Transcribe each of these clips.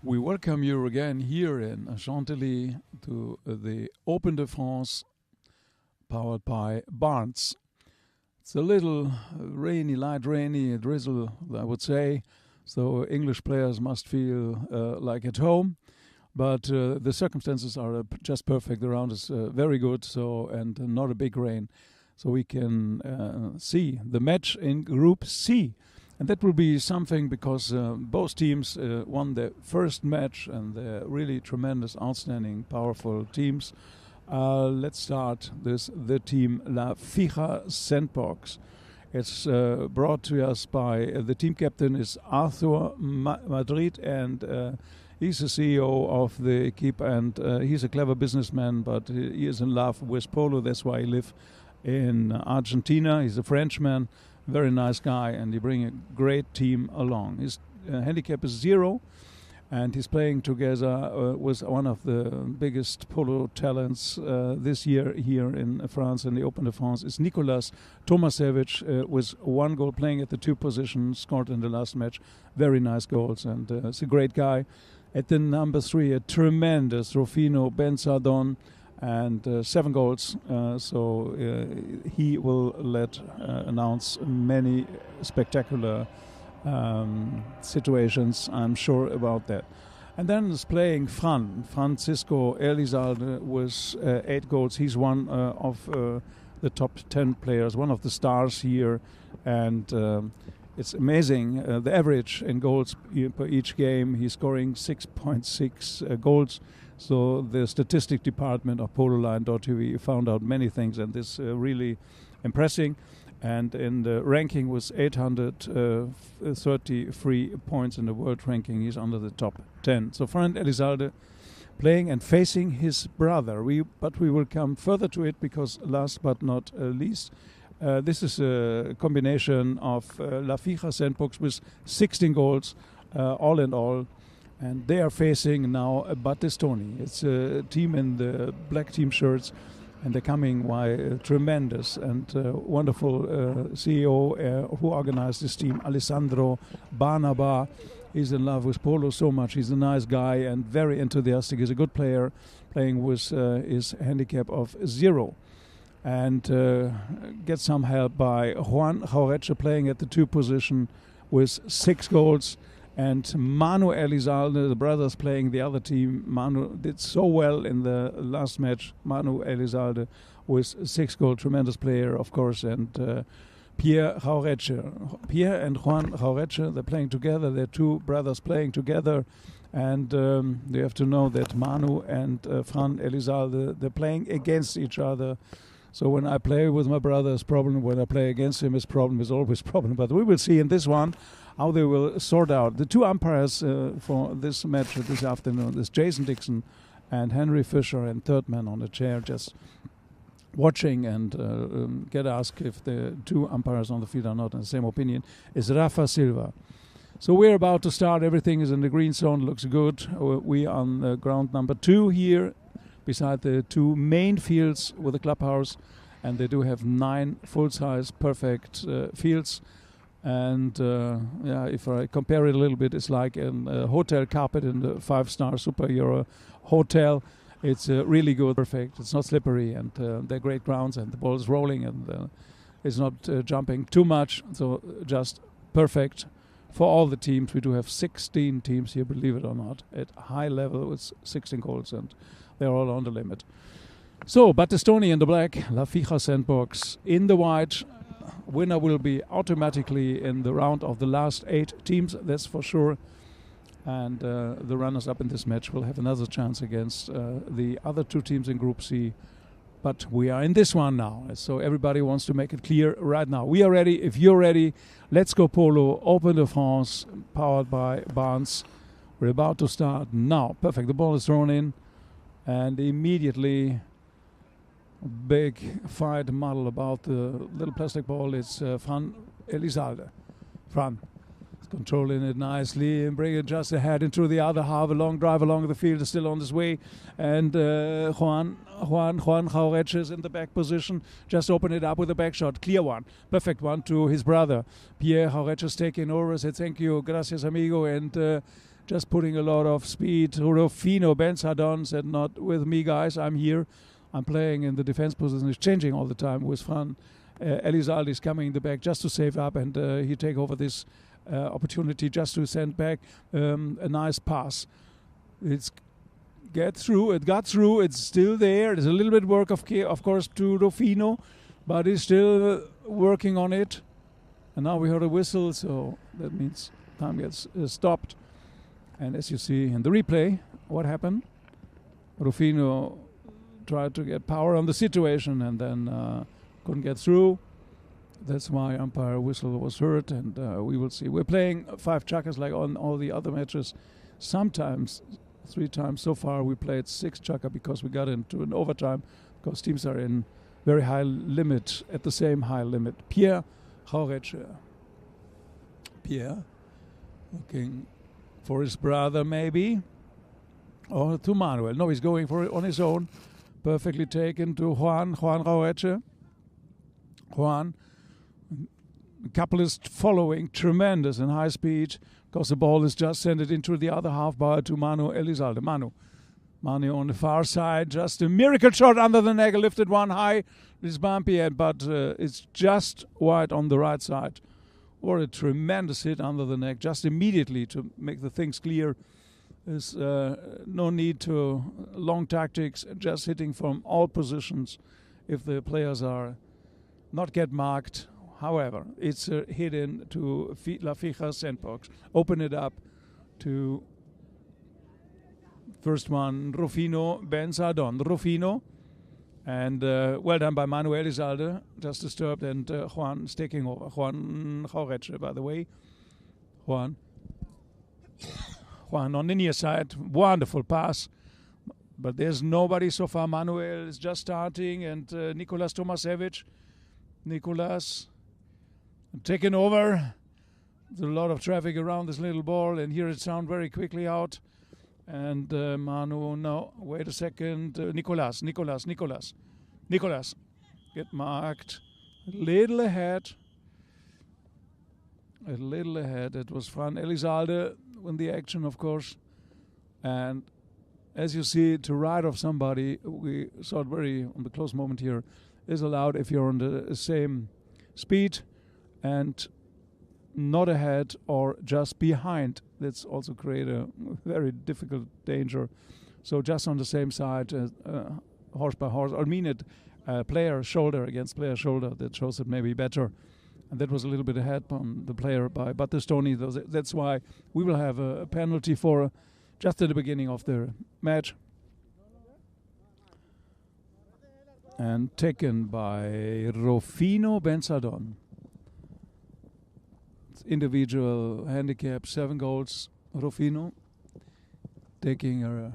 We welcome you again here in Chantilly to the Open de France powered by Barnes. It's a little rainy, light rainy, drizzle, I would say, so English players must feel like at home. But the circumstances are just perfect. The round is very good, and not a big rain. So we can see the match in Group C. And that will be something because both teams won their first match, and they're really tremendous, outstanding, powerful teams. Let's start this. The team La Fija Sandbox. It's brought to us by the team captain is Arthur Madrid, and he's the CEO of the equipe, and he's a clever businessman, but he is in love with Polo. That's why he lives in Argentina. He's a Frenchman. Very nice guy, and he brings a great team along. His handicap is 0, and he's playing together with one of the biggest polo talents this year here in France in the Open de France. Is Nicolas Tomasevich with 1 goal, playing at the 2 position, scored in the last match. Very nice goals, and he's a great guy. At the number 3, a tremendous Rufino Benzadon, and 7 goals, so he will announce many spectacular situations, I'm sure about that. And then is playing Francisco Elizalde with 8 goals. He's one of the top 10 players, one of the stars here, and it's amazing, the average in goals per each game. He's scoring 6.6 goals. So the statistic department of pololine.tv found out many things, and this really impressing. And in the ranking with 833 points in the world ranking, he's under the top 10. So Fran Elizalde playing and facing his brother. But we will come further to it, because last but not least, this is a combination of La Fija Sandbox with 16 goals all in all. And they are facing now Battistoni. It's a team in the black team shirts, and they're coming by tremendous and wonderful CEO who organized this team, Alessandro Barnaba. He's in love with polo so much. He's a nice guy and very enthusiastic. He's a good player, playing with his handicap of 0. And get some help by Juan Jaureche, playing at the 2 position with 6 goals. And Manu Elizalde, the brothers playing the other team. Manu did so well in the last match. Manu Elizalde with 6 goals, tremendous player, of course. And Pierre and Juan Jaureche, they're playing together. They're 2 brothers playing together. And you have to know that Manu and Fran Elizalde, they're playing against each other. So when I play with my brother, it's problem. When I play against him, his problem is always problem. But we will see in this one how they will sort out. The 2 umpires for this match this afternoon is Jason Dixon and Henry Fisher, and third man on the chair just watching and get asked if the 2 umpires on the field are not in the same opinion, is Rafa Silva. So we're about to start. Everything is in the green zone, looks good. We are on ground number 2 here, beside the 2 main fields with the clubhouse, and they do have 9 full-size perfect fields. And if I compare it a little bit, it's like a hotel carpet in the 5-star superhero hotel. It's really good, perfect. It's not slippery, and they're great grounds, and the ball is rolling, and it's not jumping too much. So just perfect for all the teams. We do have 16 teams here, believe it or not, at high level with 16 goals, and they're all on the limit. So Battistoni in the black, La Fija Sandbox in the white. Winner will be automatically in the round of the last 8 teams, that's for sure. And the runners-up in this match will have another chance against the other 2 teams in Group C. But we are in this one now, so everybody wants to make it clear right now. We are ready. If you're ready, let's go Polo, Open de France, powered by Barnes. We're about to start now. Perfect. The ball is thrown in, and immediately big fight muddle about the little plastic ball. It's Fran Elizalde. Fran is controlling it nicely and bringing it just ahead into the other half. A long drive along the field is still on his way. And Juan Jaureche is in the back position. Just open it up with a back shot. Clear one. Perfect one to his brother. Pierre Jaureche is taking over. Said thank you, gracias amigo. And just putting a lot of speed. Rufino Benzadon said, not with me, guys. I'm here. I'm playing in the defense position. He's changing all the time with Fran. Elizalde is coming in the back just to save up, and he take over this opportunity just to send back a nice pass. It got through. It's still there. There's a little bit work of course to Rufino, but he's still working on it. And now we heard a whistle, so that means time gets stopped. And as you see in the replay, what happened? Rufino tried to get power on the situation and then couldn't get through. That's why umpire whistle was heard, and we will see. We're playing 5 chukkers like on all the other matches. Sometimes 3 times so far we played 6 chukker because we got into an overtime because teams are in very high limit, at the same high limit. Pierre Jauretche. Pierre looking for his brother maybe, or to Manuel. No, he's going for it on his own. Perfectly taken to Juan Jauretche. Juan, a couple is following, tremendous and high speed, because the ball is just sent it into the other half bar to Manu Elizalde. Manu on the far side, just a miracle shot under the neck, lifted one high. It's bumpy, but it's just wide on the right side. Or a tremendous hit under the neck, just immediately to make the things clear. There's no need to long tactics, just hitting from all positions if the players are not get marked. However, it's a hit in to La Fija sandbox. Open it up to first one, Rufino Benzadon. Rufino, and well done by Manuel Elizalde, just disturbed, and Juan is taking over. Juan Jauretche, by the way. Juan on the near side, wonderful pass. But there's nobody so far. Manuel is just starting, and Nicolas Tomasevich. Nicolas taken over. There's a lot of traffic around this little ball, and here it sound very quickly out. And Manu, no, wait a second. Nicolas, get marked. A little ahead. It was Fran Elizalde in the action, of course. And as you see, to right of somebody, we saw it very on the close moment here, is allowed if you're on the same speed and not ahead or just behind. That's also create a very difficult danger. So just on the same side, horse by horse, or player shoulder against player shoulder, that shows it maybe better. And that was a little bit ahead on the player by Battistoni. That's why we will have a penalty for just at the beginning of the match. And taken by Rufino Benzadon. Individual handicap, 7 goals. Rufino taking a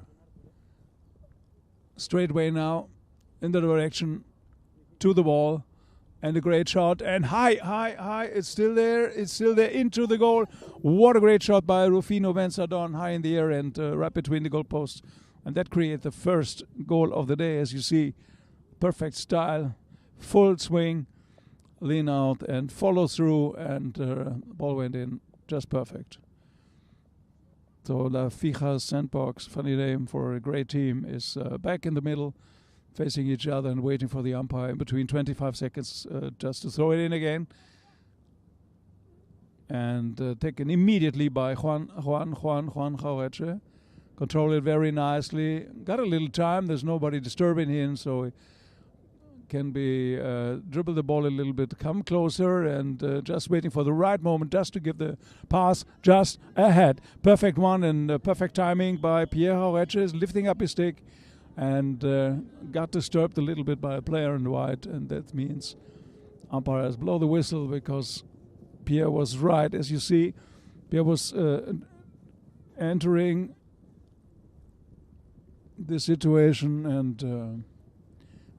straight way now in the direction to the ball, and a great shot, and high. It's still there into the goal. What a great shot by Rufino Benzadon, high in the air and right between the goalposts, and that created the first goal of the day. As you see, perfect style, full swing, lean out and follow through, and ball went in just perfect. So La Fija sandbox, funny name for a great team, is back in the middle, facing each other and waiting for the umpire in between 25 seconds just to throw it in again. And taken immediately by Juan Jauretche. Control it very nicely. Got a little time. There's nobody disturbing him, so can be dribble the ball a little bit, come closer, and just waiting for the right moment just to give the pass just ahead. Perfect one, and perfect timing by Pierre Jauretche, lifting up his stick, and got disturbed a little bit by a player in white, and that means umpires blow the whistle because Pierre was right. As you see, Pierre was entering the situation, and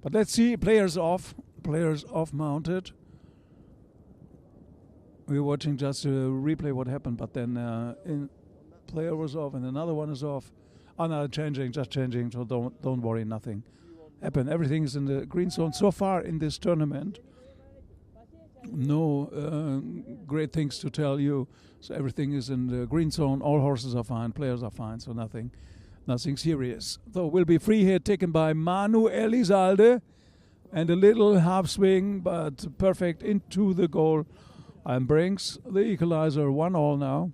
but let's see, players off mounted. We're watching just to replay what happened, but then player was off and another one is off. Oh no, just changing, so don't worry, nothing happened. Everything is in the green zone so far in this tournament. no great things to tell you. So everything is in the green zone. All horses are fine, players are fine, so nothing serious. So will be free hit taken by Manu Elizalde, and a little half swing, but perfect into the goal, and brings the equalizer 1-1 now.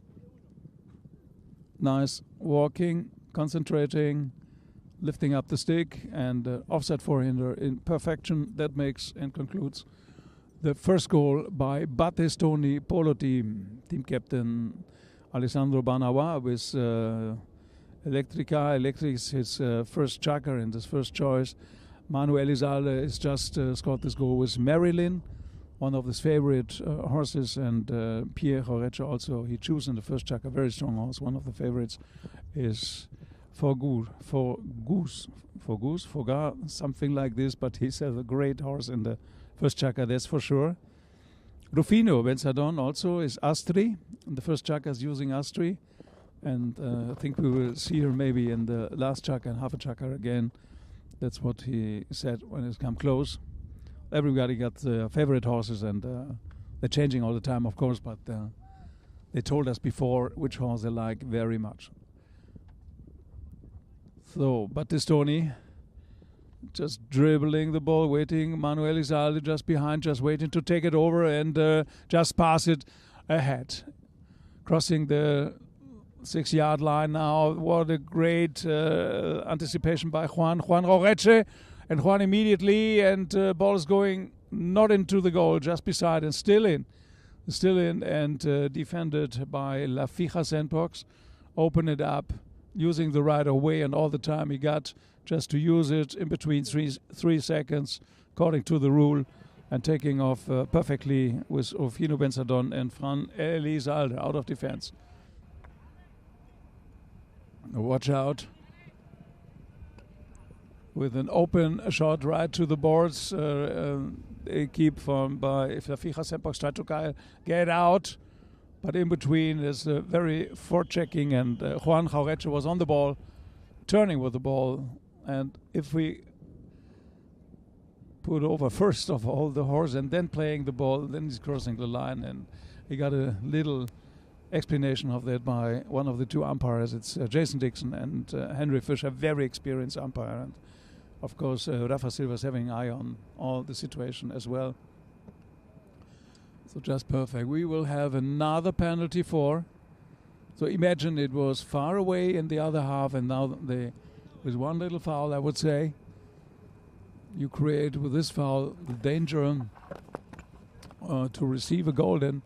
Nice walking, concentrating, lifting up the stick, and offset forehander in perfection. That makes and concludes the first goal by Battistoni Polo team. Team captain Alessandro Banawa with Electrica. Electric is his first chukker and his first choice. Manu Elizalde has just scored this goal with Marilyn, one of his favorite horses, and Pierre Horecha also. He chose in the first chukker, very strong horse. One of the favorites is Forgar, something like this, but he's a great horse in the first chukker, that's for sure. Rufino Benzadon also is Astri. In the first chukker is using Astri, and I think we will see her maybe in the last chukker and half a chukker again. That's what he said when it's come close. Everybody got favorite horses, and they're changing all the time, of course, but they told us before which horse they like very much. So, Battistoni just dribbling the ball, waiting. Manu Elizalde just behind, just waiting to take it over and just pass it ahead. Crossing the 6-yard line now. What a great anticipation by Juan Roreche. And Juan immediately, and ball is going not into the goal, just beside and still in. And defended by La Fija Sandbox. Open it up, using the right away, and all the time he got just to use it in between 3 seconds, according to the rule, and taking off perfectly with Rufino Benzadon and Fran Elizalde out of defense. Watch out. With an open shot right to the boards. They keep if La Fija Sandbox try to get out. But in between is very forechecking, and Juan Jaureche was on the ball, turning with the ball. And if we put over first of all the horse and then playing the ball, then he's crossing the line. And he got a little explanation of that by one of the two umpires. It's Jason Dixon and Henry Fisher, very experienced umpire. And of course, Rafa Silva's having an eye on all the situation as well. So just perfect. We will have another penalty for. So imagine it was far away in the other half, and now with one little foul, I would say, you create with this foul the danger to receive a goal. Then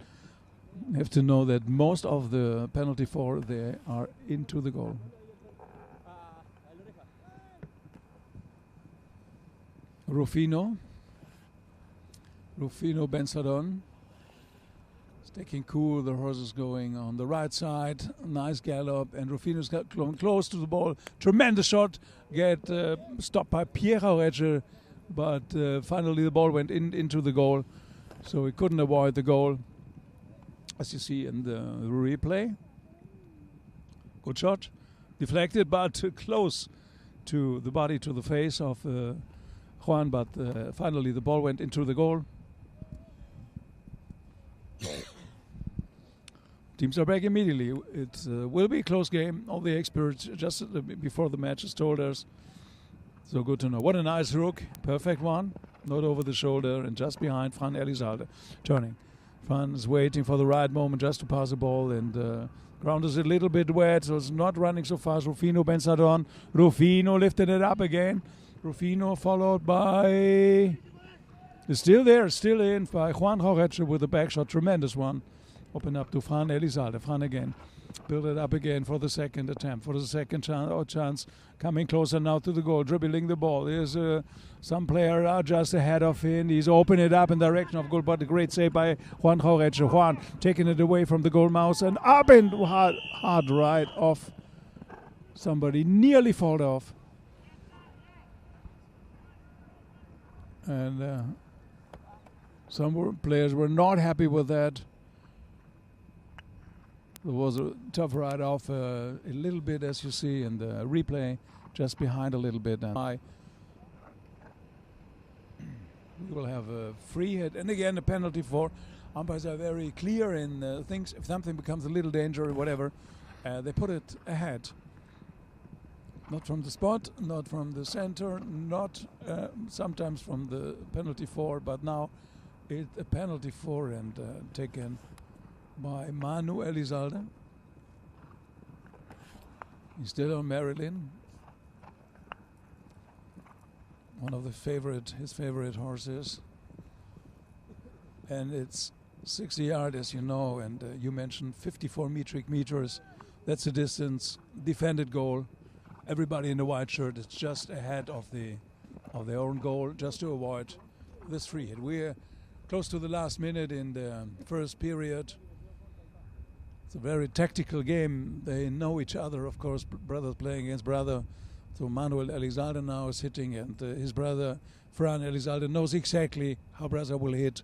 you have to know that most of the penalty for they are into the goal. Rufino Benzadon. Taking cool, the horse is going on the right side. Nice gallop, and Rufino's got close to the ball. Tremendous shot. Get stopped by Pierre Jaureche, but finally the ball went into the goal, so he couldn't avoid the goal. As you see in the replay. Good shot. Deflected, but close to the body, to the face of Juan, but finally the ball went into the goal. Teams are back immediately. It will be a close game. All the experts just before the match has told us. So good to know. What a nice hook. Perfect one. Not over the shoulder and just behind Fran Elizalde. Turning. Fran is waiting for the right moment just to pass the ball, and ground is a little bit wet, so it's not running so fast. Rufino Benzadon. Rufino lifted it up again. Rufino followed by... Still there, still in by Juan Jaureche with a back shot. Tremendous one. Open up to Fran Elizalde. Fran again. Build it up again for the second attempt, for the second chance. Coming closer now to the goal, dribbling the ball. There's some player just ahead of him. He's opened it up in direction of goal, but a great save by Juan Jaureche. Juan taking it away from the goal mouse and up and hard right off. Somebody nearly fall off. And some players were not happy with that. There was a tough ride off a little bit, as you see in the replay, just behind a little bit. And we will have a free hit. And again, a penalty for. Umpires are very clear in things. If something becomes a little danger or whatever, they put it ahead. Not from the spot, not from the center, not sometimes from the penalty for, but now it's a penalty for and taken by Manu Elizalde. He's still on Marilyn. One of his favorite horses. And it's 60 yards, as you know, and you mentioned 54 metric meters. That's the distance. Defended goal. Everybody in the white shirt is just ahead of their own goal, just to avoid this free hit. We're close to the last minute in the first period. It's a very tactical game. They know each other, of course. Brothers playing against brother. So Manuel Elizalde now is hitting, and his brother Fran Elizalde knows exactly how brother will hit.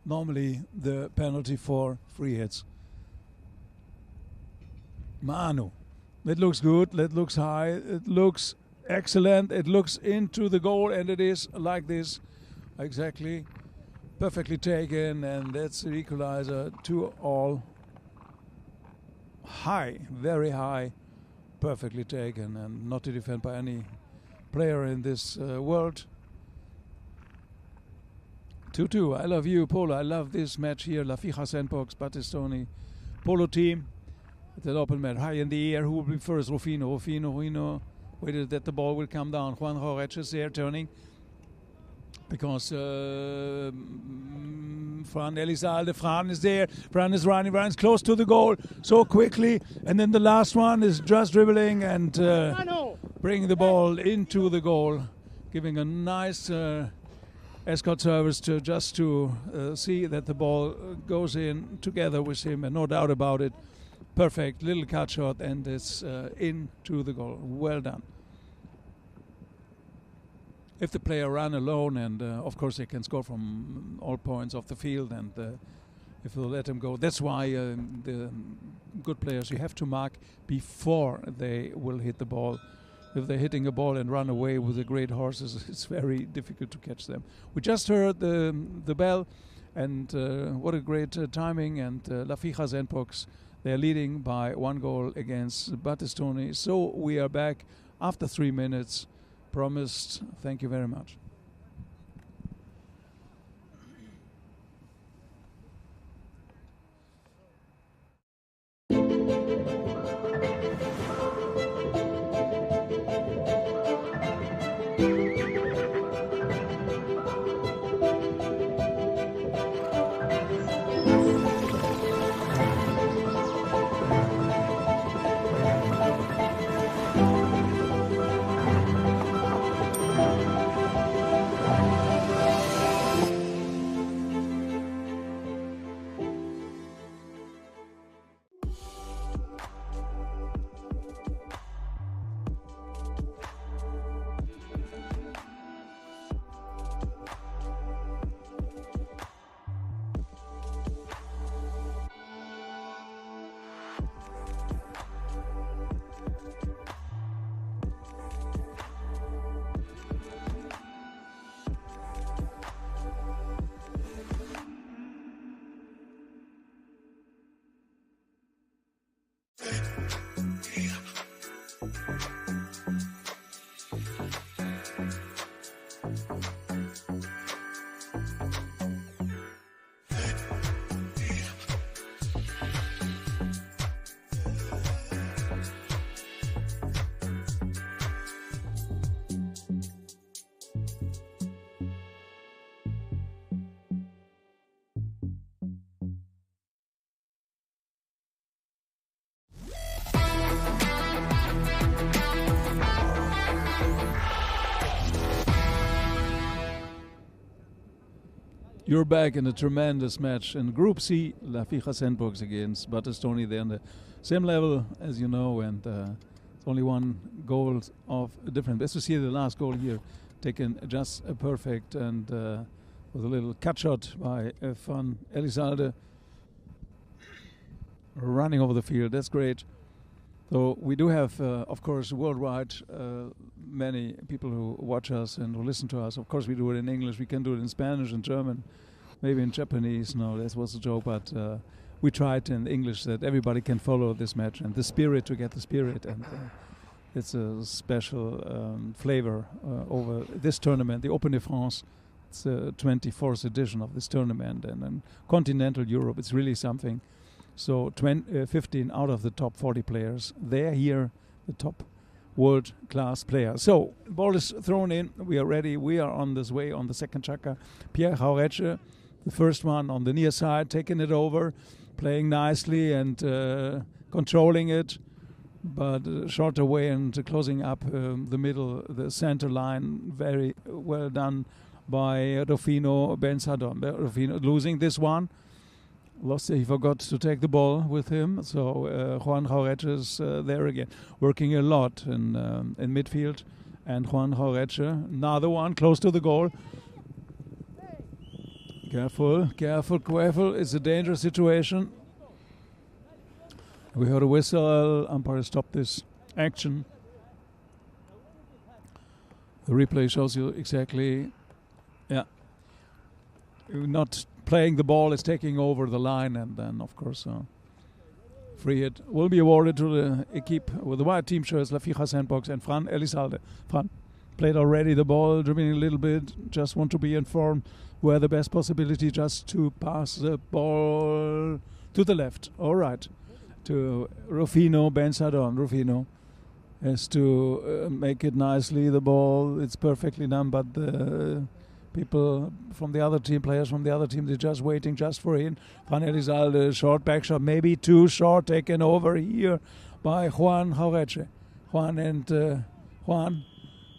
Normally the penalty for free hits. Manu. It looks good. It looks high. It looks excellent. It looks into the goal, and it is like this. Exactly. Perfectly taken, and that's the equalizer. 2-2. High. Very high. Perfectly taken, and not to defend by any player in this world. 2-2. I love you, Polo. I love this match here. La Fija Sandbox, Battistoni, Polo team. It's an open match. High in the air. Who will be first? Rufino. Waited that the ball will come down. Juan Jorge is there turning. Because Fran Elizalde, Fran is there. Fran is running, runs close to the goal so quickly. And then the last one is just dribbling and bringing the ball into the goal. Giving a nice escort service to see that the ball goes in together with him. And no doubt about it. Perfect little cut shot, and it's into the goal. Well done. If the player run alone, and of course they can score from all points of the field, and if they'll let him go, that's why the good players you have to mark before they will hit the ball. If they're hitting a ball and run away with the great horses, it's very difficult to catch them. We just heard the bell, and what a great timing, and La Fija Zenbox. They're leading by 1 goal against Battistoni. So we are back after 3 minutes. Promised. Thank you very much. You're back in a tremendous match in Group C, La Fija Sandbox against Battistoni. They're on the same level, as you know, and it's only 1 goal of difference. As you see the last goal here, taken just a perfect and with a little cut shot by Fran Elizalde running over the field. That's great. So we do have, of course, worldwide many people who watch us and who listen to us. Of course, we do it in English. We can do it in Spanish and German, maybe in Japanese. No, that was a joke, but we tried in English that everybody can follow this match and the spirit, to get the spirit. And it's a special flavor over this tournament, the Open de France. It's the 24th edition of this tournament, and in continental Europe, it's really something. So 15 out of the top 40 players, they're here, the top world-class players. So ball is thrown in. We are ready. We are on this way on the second chukker. Pierre Jauretche, the first one on the near side, taking it over, playing nicely and controlling it, but short away and closing up the middle, the center line. Very well done by Rufino Bensadon. Rufino losing this one. Lost. He forgot to take the ball with him. So Juan Jauretche is there again, working a lot in midfield. And Juan Jauretche, another one close to the goal. Careful, careful, careful. It's a dangerous situation. We heard a whistle. Umpire stopped this action. The replay shows you exactly. Yeah. Not playing the ball, is taking over the line, and then, of course, free hit will be awarded to the equipe with the white team shirts, La Fija Sandbox, and Fran Elizalde. Fran played already the ball, dribbling a little bit, just want to be informed where the best possibility just to pass the ball to the left. All right. To Rufino Bensadon. Rufino has to make it nicely, the ball. It's perfectly done, but the people from the other team, players from the other team, they're just waiting just for him. Fran Elizalde, short back shot, maybe too short, taken over here by Juan Jauretche. Juan and Juan.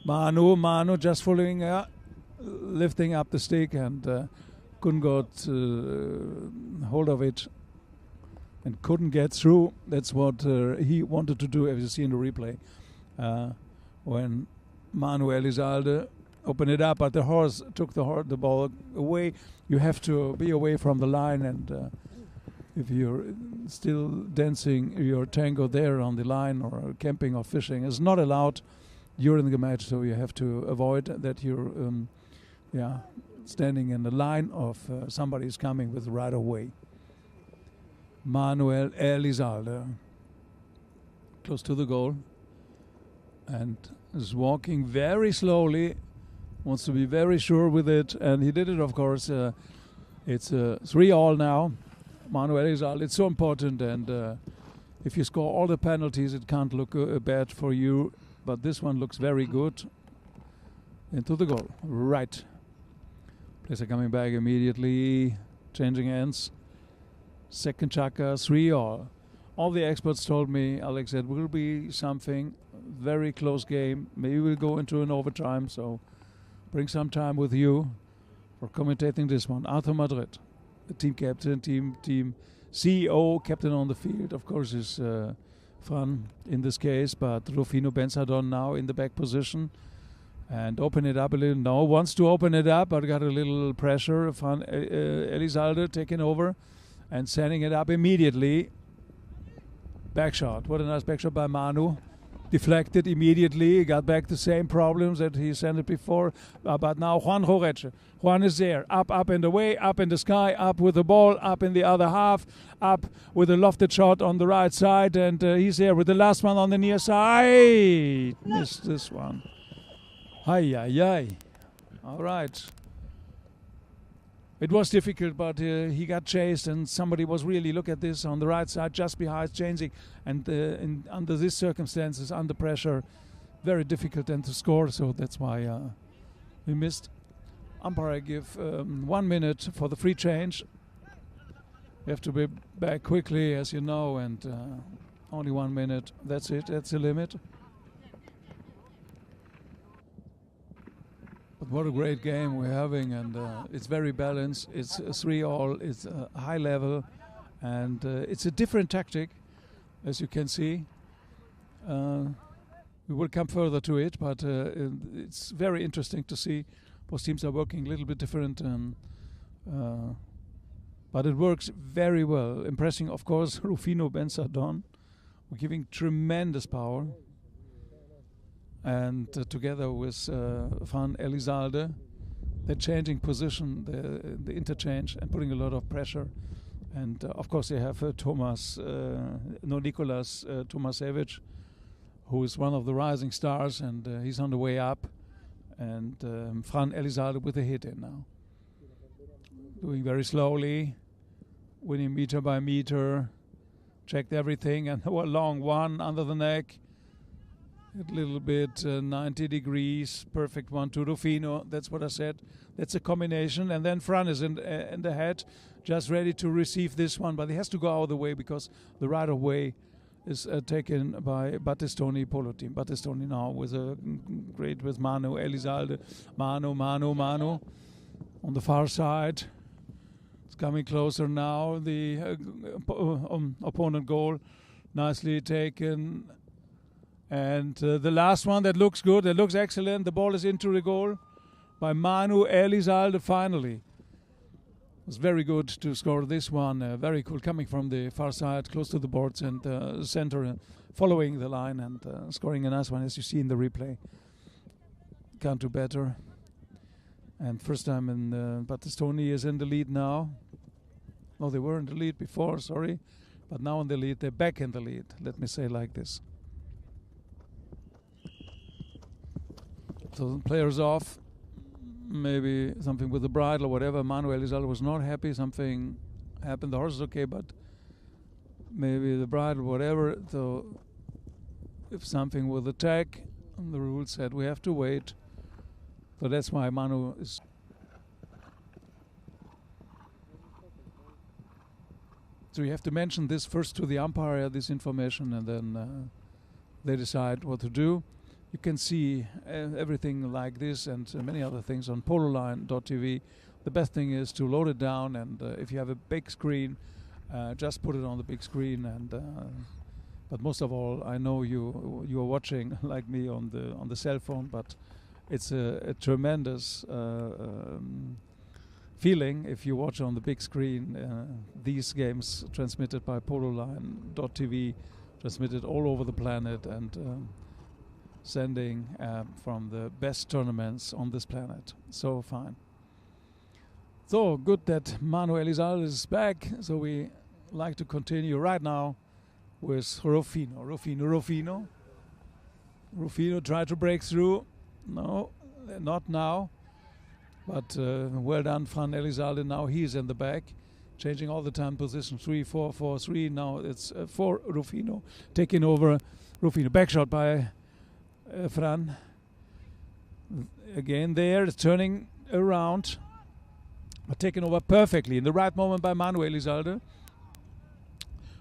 Manu just following, lifting up the stick, and couldn't got hold of it and couldn't get through. That's what he wanted to do, as you see in the replay. When Manu Elizalde opened it up, but the horse took the ball away. You have to be away from the line, and if you're still dancing your tango there on the line, or camping or fishing, is not allowed during the match. So you have to avoid that you're standing in the line of somebody is coming with right away. Manuel Elizalde, close to the goal, and is walking very slowly, wants to be very sure with it, and he did it, of course. It's 3-3 now. Manuel Elizalde, it's so important, and if you score all the penalties, it can't look bad for you, but this one looks very good. Into the goal, right. Players are coming back immediately, changing ends. Second chukker, 3-3. All the experts told me, Alex, it will be something, very close game. Maybe we'll go into an overtime, so bring some time with you for commentating this one. Arthur Madrid, the team captain, team CEO, captain on the field, of course, is Fran in this case, but Rufino Bensadon now in the back position. And open it up a little. No, wants to open it up, but got a little pressure. Fran Elizalde taking over and sending it up immediately. Back shot. What a nice back shot by Manu. Deflected immediately. Got back the same problems that he sent it before. But now Juan Jauretche. Juan is there. Up and away. Up in the sky. Up with the ball. Up in the other half. Up with a lofted shot on the right side. And he's there with the last one on the near side. Missed this one. Ay. All right. It was difficult, but he got chased, and somebody was really, look at this, on the right side, just behind, changing. And under these circumstances, under pressure, very difficult then to score. So that's why we missed. Umpire give 1 minute for the free change. We have to be back quickly, as you know, and only 1 minute. That's it. That's the limit. But what a great game we're having, and it's very balanced. It's 3-3. It's a high level, and it's a different tactic, as you can see. We will come further to it, but it's very interesting to see. Both teams are working a little bit different, but it works very well. Impressing, of course, Rufino Bensadon We're giving tremendous power. And together with Van Elizalde, they're changing position, the interchange, and putting a lot of pressure. And of course, they have Nicolas Tomasevich, who is one of the rising stars, and he's on the way up. And Van Elizalde with a hit in now. Doing very slowly, winning meter by meter, checked everything, and a long one under the neck. A little bit 90 degrees, perfect one to Rufino. That's what I said. That's a combination. And then Fran is in the head, just ready to receive this one, but he has to go out of the way because the right of way is taken by Battistoni Polo team. Battistoni now with a great with Manu Elizalde. Manu on the far side. It's coming closer now. The opponent goal, nicely taken. And the last one that looks good, that looks excellent. The ball is into the goal by Manu Elizalde finally. It was very good to score this one. Very cool, coming from the far side, close to the boards and center, following the line and scoring a nice one, as you see in the replay. Can't do better. And first time in Battistoni is in the lead now. No, they were in the lead before, sorry. But now in the lead, they're back in the lead. Let me say like this. So the players off, maybe something with the bridle or whatever. Manu Elizalde was not happy. Something happened. The horse is okay, but maybe the bridle, whatever. So if something with the tag, the rule said we have to wait. So that's why Manu is. So you have to mention this first to the umpire, this information, and then they decide what to do. You can see everything like this and many other things on pololine.tv. The best thing is to load it down, and if you have a big screen, just put it on the big screen. And but most of all, I know you are watching like me on the cell phone, but it's a tremendous feeling if you watch on the big screen these games transmitted by pololine.tv, transmitted all over the planet, and sending from the best tournaments on this planet. So fine. So good that Manu Elizalde is back. So we like to continue right now with Rufino. Rufino tried to break through. No, not now. But well done, Van Elizalde. Now he's in the back, changing all the time position. 3-4-4-3. Now it's for Rufino, taking over. Rufino back shot by Fran. Again there, it's turning around, but taken over perfectly in the right moment by Manu Elizalde.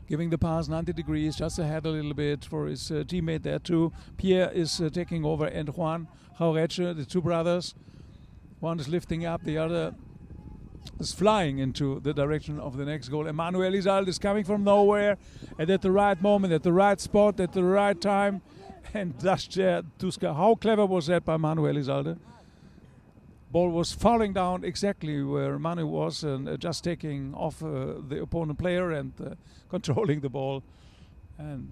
Giving the pass 90 degrees, just ahead a little bit for his teammate there too. Pierre is taking over, and Juan Jauretche, the two brothers. One is lifting up, the other is flying into the direction of the next goal. And Manu Elizalde is coming from nowhere, and at the right moment, at the right spot, at the right time. And Tuska, how clever was that by Manu Elizalde? Ball was falling down exactly where Manu was, and just taking off the opponent player and controlling the ball and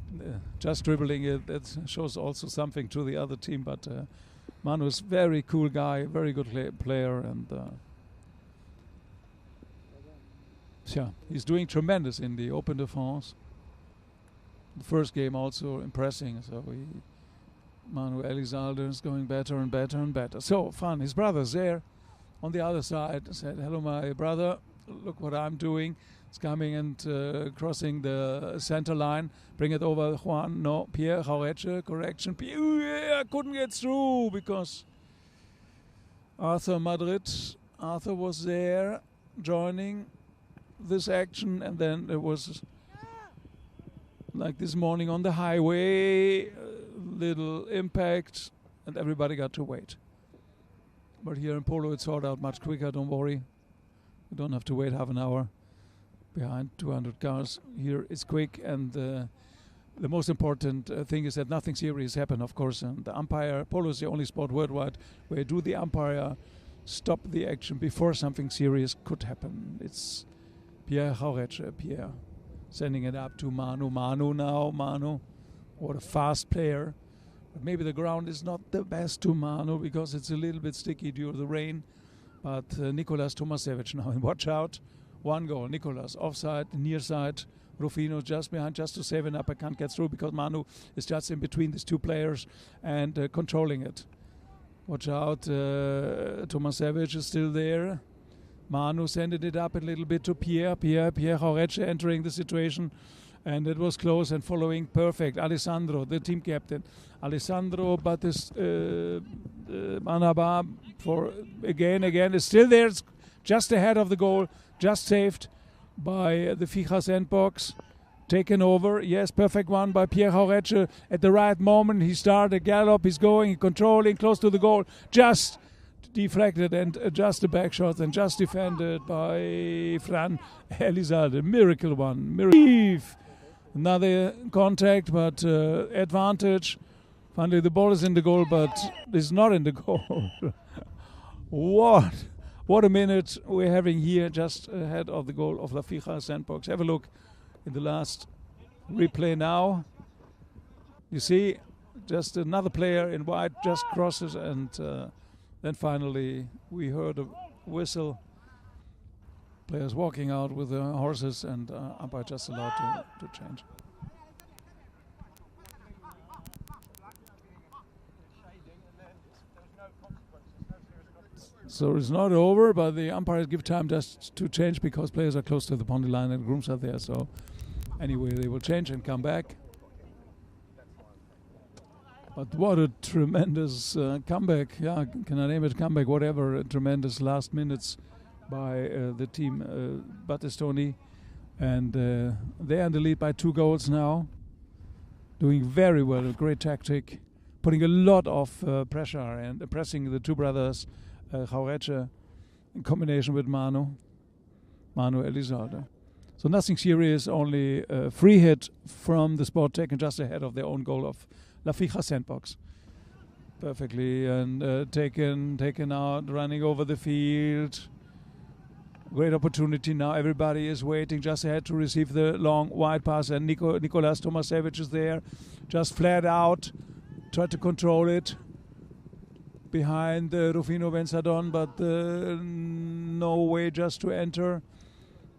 just dribbling it. That shows also something to the other team. But Manu is very cool guy, very good player, and yeah, he's doing tremendous in the Open de France. The first game also impressing, so Manu Elizalde is going better and better and better. So fun. His brother's there on the other side. Said, "Hello, my brother. Look what I'm doing." It's coming and crossing the center line. Bring it over, Juan. No, Pierre Jauretche. Correction. Pierre couldn't get through because Arthur was there joining this action, and then it was like this morning on the highway, little impact, and everybody got to wait. But here in Polo it's sorted out much quicker, don't worry. You don't have to wait half an hour behind 200 cars. Here it's quick, and the most important thing is that nothing serious happened, of course, and the umpire, Polo is the only sport worldwide where the umpire stop the action before something serious could happen. It's Pierre Jauretche, Sending it up to Manu. Manu now. Manu, what a fast player. But maybe the ground is not the best to Manu because it's a little bit sticky due to the rain. But Nicolas Tomasevic now. And watch out. One goal. Nicolas offside, near side. Rufino just behind, just to save an upper, can't get through because Manu is just in between these two players and controlling it. Watch out, Tomasevic is still there. Manu sending it up a little bit to Pierre Jauretche entering the situation, and it was close and following perfect. Alessandro, the team captain. Alessandro, but is Manaba for again is still there. It's just ahead of the goal, just saved by the Fija sandbox. Taken over, yes, perfect one by Pierre Jauretche at the right moment. He started gallop, he's going, controlling, close to the goal, just deflected and just the back shot and just defended by Fran Elizalde. Miracle one, miracle. Another contact, but advantage. Finally, the ball is in the goal, but it's not in the goal. What a minute we're having here just ahead of the goal of La Fija sandbox. Have a look in the last replay now. You see, just another player in white just crosses, and then finally we heard a whistle. Players walking out with the horses, and umpire just allowed to change. So it's not over, but the umpires give time just to change because players are close to the boundary line and grooms are there. So anyway, they will change and come back. But what a tremendous comeback. Yeah, can I name it comeback? Whatever. A tremendous last minutes by the team Battistoni. And they're in the lead by 2 goals now. Doing very well. A great tactic. Putting a lot of pressure and pressing the two brothers Jauretche in combination with Manu Elizalde. So nothing serious, only a free hit from the spot taken just ahead of their own goal of La Fija sandbox. Perfectly and taken out, running over the field. Great opportunity now. Everybody is waiting just ahead to receive the long wide pass, and Nicolas Tomasevic is there, just flat out, tried to control it. Behind Rufino Benzadon, but no way just to enter.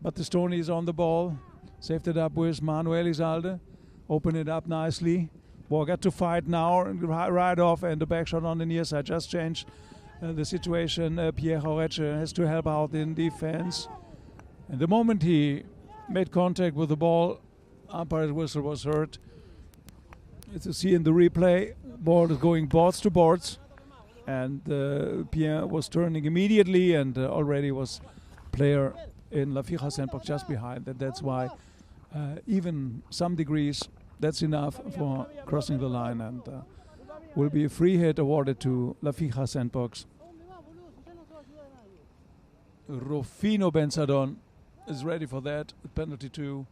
Battistoni is on the ball. Saved it up with Manuel Elizalde. Open it up nicely. Ball got to fight now, right off, and the back shot on the near side just changed the situation. Pierre Jauretche has to help out in defense. And the moment he made contact with the ball, umpire's whistle was heard. As you see in the replay, ball is going boards to boards. And Pierre was turning immediately and already was player in La Fija sandbox just behind. And that's why even some degrees, that's enough for crossing the line, and will be a free hit awarded to La Fija sandbox. Rufino Benzadon is ready for that. Penalty 2.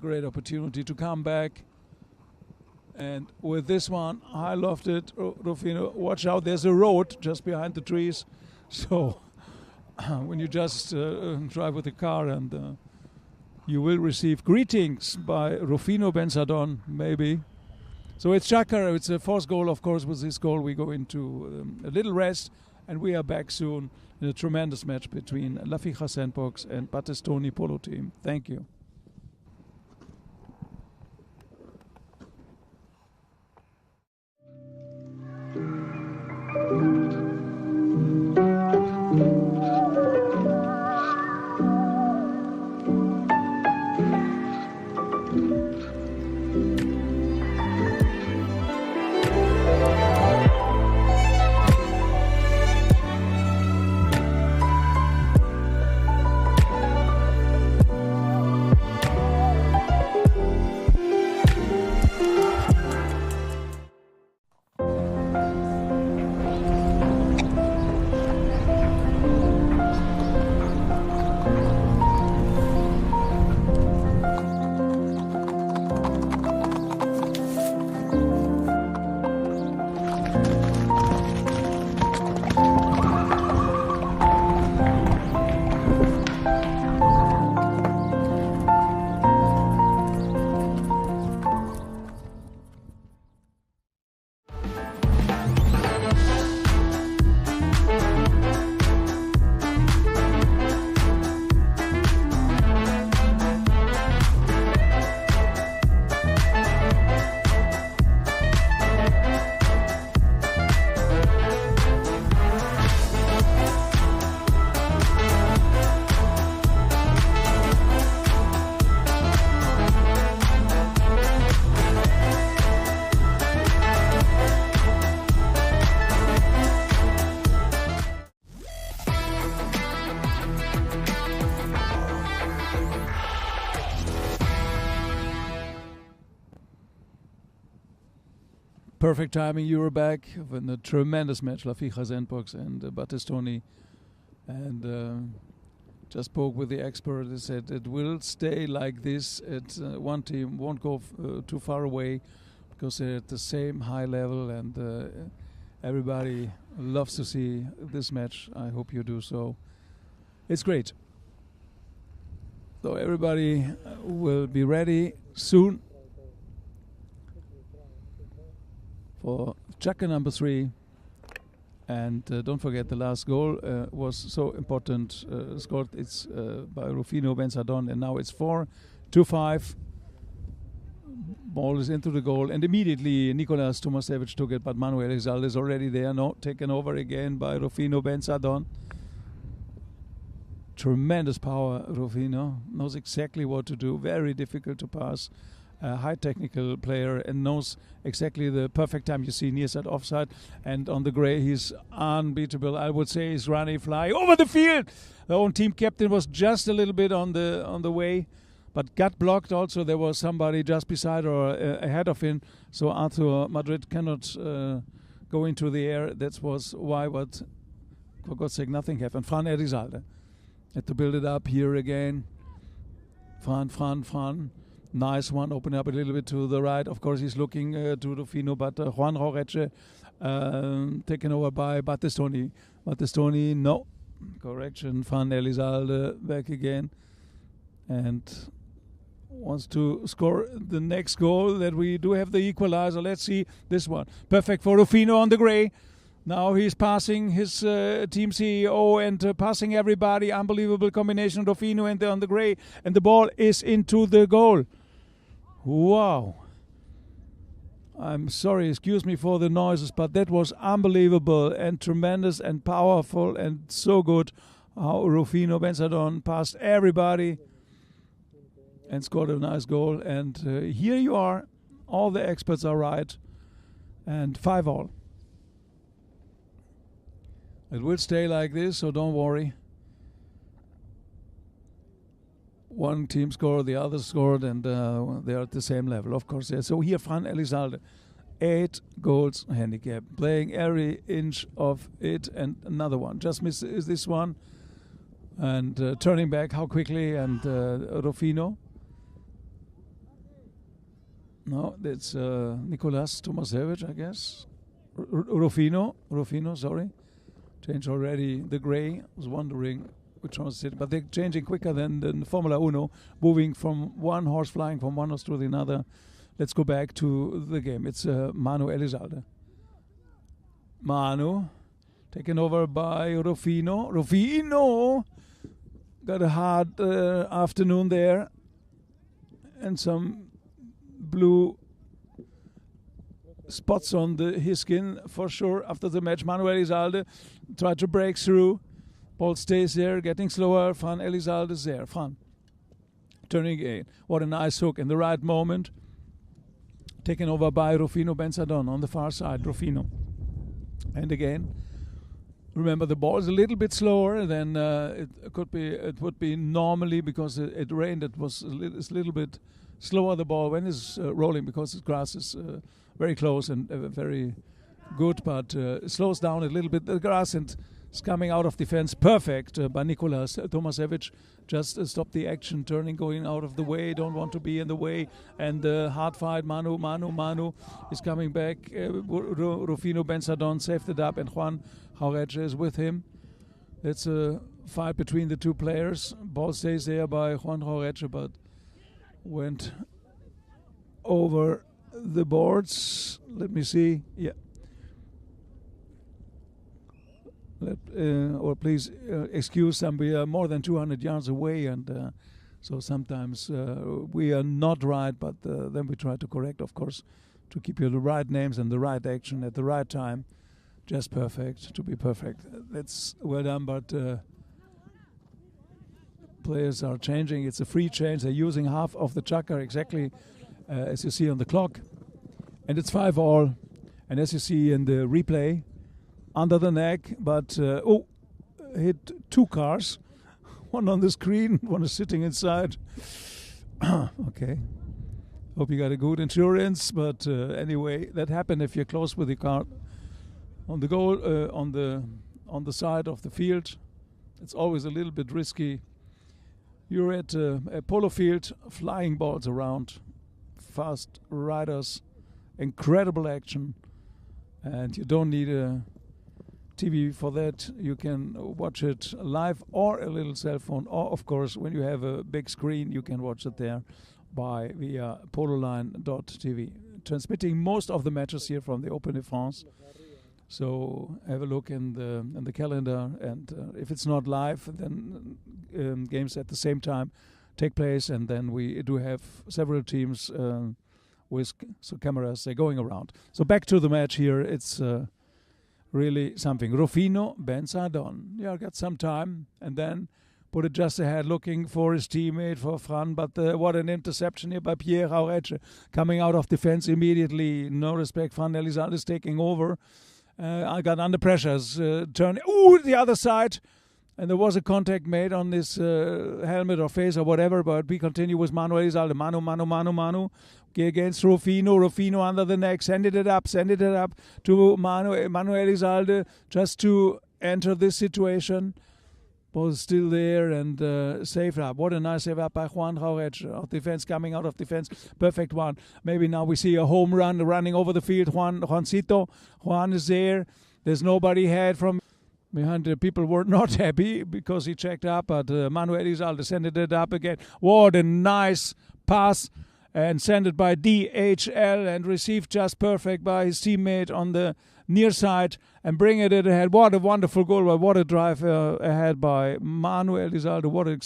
Great opportunity to come back. And with this one, high lofted, Rufino, watch out, there's a road just behind the trees. So when you just drive with the car, and you will receive greetings by Rufino Benzadon, maybe. So it's chukker, it's a 4th goal, of course. With this goal, we go into a little rest, and we are back soon in a tremendous match between La Fija sandbox and Battistoni Polo team. Thank you. perfect timing. You were back with a tremendous match, Lafija Sandbox and Battistoni. And just spoke with the expert. They said it will stay like this. One team won't go too far away because they're at the same high level, and everybody loves to see this match. I hope you do so. It's great. So everybody will be ready soon for chukker number 3. And don't forget, the last goal was so important. Scored it's by Rufino Benzadon, and now it's 4-5. Ball is into the goal, and immediately Nicolas Tomasevich took it, but Manuel Elizalde is already there. No, taken over again by Rufino Benzadon. Tremendous power, Rufino. Knows exactly what to do. Very difficult to pass. A high technical player and knows exactly the perfect time. You see near side offside, and on the grey he's unbeatable. I would say he's running, flying over the field. The own team captain was just a little bit on the way, but got blocked. Also, there was somebody just beside or ahead of him, so Arthur Madrid cannot go into the air. That was why. But for God's sake, nothing happened. Fran Elizalde had to build it up here again. Fran. Nice one, open up a little bit to the right. Of course, he's looking to Rufino, but Juan Jorge taken over by Battistoni. Battistoni, no. Correction, Van Elizalde back again. And wants to score the next goal. That we do have the equalizer. Let's see this one. Perfect for Rufino on the grey. Now he's passing his team CEO and passing everybody. Unbelievable combination, Rufino and on the grey. And the ball is into the goal. Wow. I'm sorry, excuse me for the noises, but that was unbelievable and tremendous and powerful and so good how Rufino Benzadon passed everybody and scored a nice goal. And here you are. All the experts are right. And 5-all. It will stay like this, so don't worry. One team scored, the other scored, and they're at the same level, of course. Yeah. So here, Fran Elizalde, 8 goals handicap, playing every inch of it, and another one. Just missed this one, and turning back, how quickly, and Rufino. No, that's Nicolas Tomasevich, I guess. Rufino, sorry. Changed already the grey. I was wondering which one was it, but they're changing quicker than Formula Uno, moving from one horse, flying from one horse to the other. Let's go back to the game. It's Manu Elizalde. Manu, taken over by Rufino. Rufino got a hard afternoon there, and some blue spots on his skin for sure after the match. Manuel Elizalde tried to break through. Ball stays there, getting slower. Fran Elizalde is there. Fran turning again. What a nice hook in the right moment. Taken over by Rufino Benzadon on the far side. Rufino. And again, remember the ball is a little bit slower than it would be normally because it rained. It was it's a little bit slower the ball when it's rolling because the grass is very close and very good, but it slows down a little bit the grass and it's coming out of defense. Perfect by Nicolas Tomasevich. Just stop the action, turning, going out of the way. Don't want to be in the way. And hard fight. Manu is coming back. Rufino Benzadon saved it up, and Juan Jorge is with him. It's a fight between the two players. Ball stays there by Juan Jorge, but went over the boards. Let me see. Yeah. Or please excuse them. We are more than 200 yards away, and so sometimes we are not right, but then we try to correct, of course, to keep you the right names and the right action at the right time. Just perfect, to be perfect. That's well done, but players are changing. It's a free change. They're using half of the chukker exactly as you see on the clock. And it's 5-all. And as you see in the replay, under the neck, but hit 2 cars. One on the screen, one is sitting inside. Okay. Hope you got a good insurance, but anyway, that happened if you're close with the car on the goal, on the side of the field. It's always a little bit risky. You're at a polo field, flying balls around, fast riders, incredible action, and you don't need a TV for that. You can watch it live or a little cell phone, or of course when you have a big screen you can watch it there via pololine.tv, transmitting most of the matches here from the Open de France. So have a look in the calendar, and if it's not live, then games at the same time take place, and then we do have several teams with cameras going around. So back to the match here. It's really something. Rufino Benzadon. Yeah, got some time, and then put it just ahead, looking for his teammate, for Fran, but what an interception here by Pierre Aureche, coming out of defense immediately. No respect. Fran Elizalde is taking over. I got under pressure. Turn. Ooh, the other side. And there was a contact made on this helmet or face or whatever, but we continue with Manu Elizalde. Manu. Against Rufino. Rufino under the neck. Send it up to Manu Elizalde just to enter this situation. Ball is still there and saved up. What a nice save up by Juan Aureche. Defense, coming out of defense. Perfect one. Maybe now we see a home run running over the field. Juancito. Juan is there. There's nobody ahead from behind. The people were not happy because he checked up, but Manu Elizalde sent it up again. What a nice pass. And sent it by DHL and received just perfect by his teammate on the near side and bring it ahead. What a wonderful goal, what a drive ahead by Manu Elizalde. What an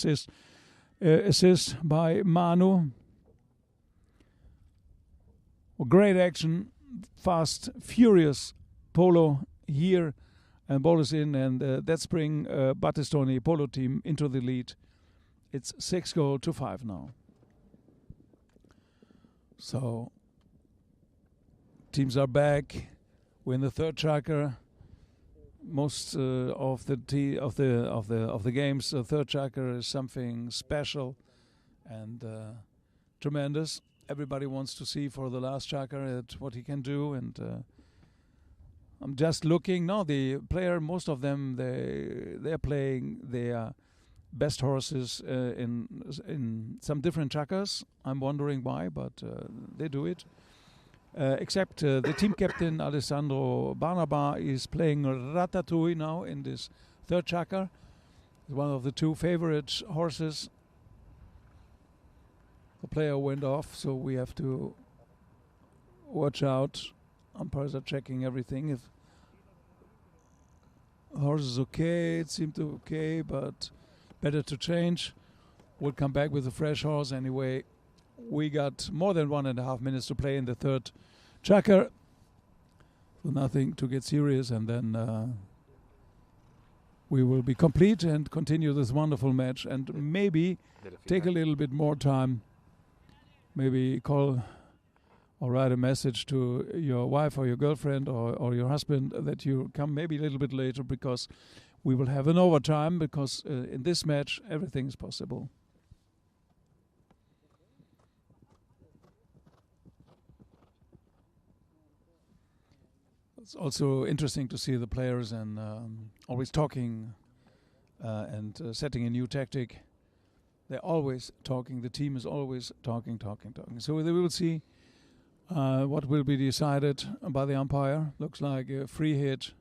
assist by Manu. Well, great action, fast, furious Polo here, and ball is in, and that's bring Battistoni Polo team into the lead. It's 6-5 now. So teams are back. We're in the third chukker. Most of the games, the third chukker is something special and tremendous. Everybody wants to see for the last chukker at what he can do, and I'm just looking. No, the player, most of them, they're playing their best horses in some different chukkers. I'm wondering why, but they do it. Except the team captain Alessandro Barnaba is playing Ratatouille now in this third chukker. One of the two favorite horses. The player went off, so we have to watch out. Umpires are checking everything. If the horse is okay, it seemed to okay, but better to change. We'll come back with a fresh horse anyway. We got more than 1.5 minutes to play in the third chukker. So nothing to get serious, and then we will be complete and continue this wonderful match, and maybe take a little bit more time. Maybe call or write a message to your wife or your girlfriend or your husband that you come maybe a little bit later, because we will have an overtime, because in this match everything is possible. It's also interesting to see the players and always talking and setting a new tactic. They're always talking. The team is always talking. So we will see what will be decided by the umpire. Looks like a free hit.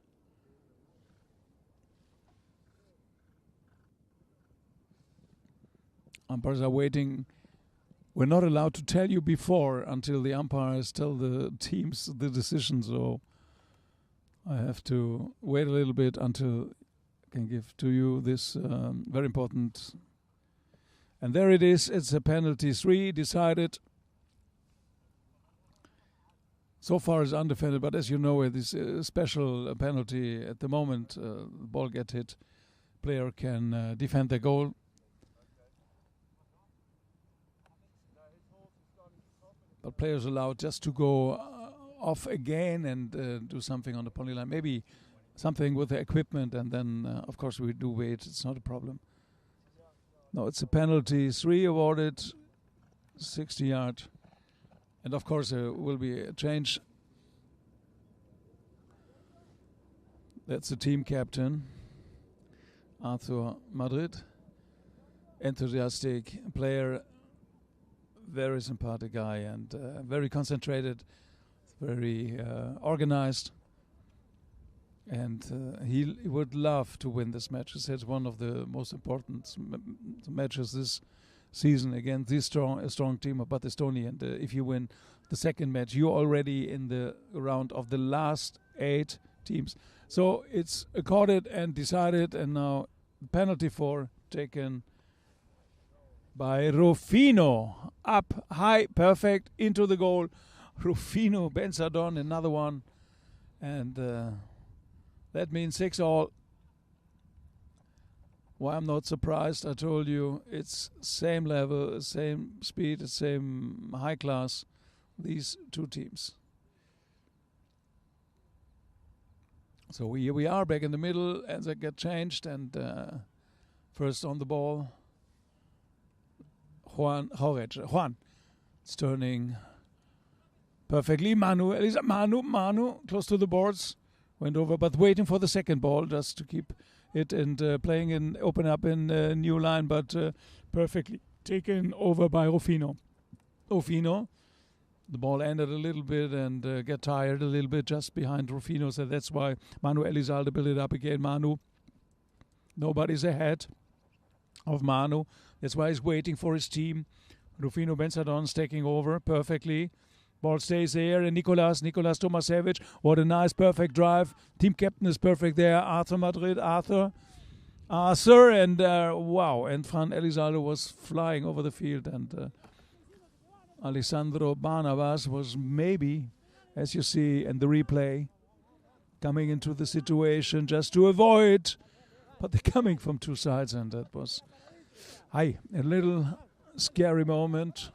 Umpires are waiting. We're not allowed to tell you before until the umpires tell the teams the decision. So I have to wait a little bit until I can give to you this very important. And there it is. It's a penalty 3 decided. So far it's undefended, but as you know, it is a special penalty at the moment. The ball gets hit. Player can defend the goal. But players allowed just to go off again and do something on the pony line. Maybe something with the equipment, and then, of course, we do wait. It's not a problem. No, it's a penalty 3 awarded, 60-yard And of course there will be a change. That's the team captain, Arthur Madrid. Enthusiastic player, very sympathetic guy, and very concentrated, very organized. And he would love to win this match. He said it's one of the most important matches this season against this strong team of Estonia. And if you win the second match, you're already in the round of the last 8 teams. So it's accorded and decided, and now penalty for taken by Rufino. Up high, perfect, into the goal. Rufino Benzadon, another one. And that means 6-all. Why I'm not surprised, I told you, it's same level, same speed, same high class, these two teams. So here we are back in the middle, and they get changed, and first on the ball, Juan, it's turning perfectly. Manu, close to the boards, went over, but waiting for the second ball just to keep it and playing in, open up in a new line, but perfectly taken over by Rufino. The ball ended a little bit and get tired a little bit just behind Rufino, so that's why Manu Elizalde built it up again. Manu, nobody's ahead of Manu. That's why he's waiting for his team. Rufino Benzadon's taking over perfectly. Ball stays there, and Nicolas Tomasevich. What a nice, perfect drive. Team captain is perfect there. Arthur Madrid, Arthur, and wow. And Fran Elizalde was flying over the field, and Alessandro Barnabas was maybe, as you see in the replay, coming into the situation just to avoid, but they're coming from two sides, and that was a little scary moment.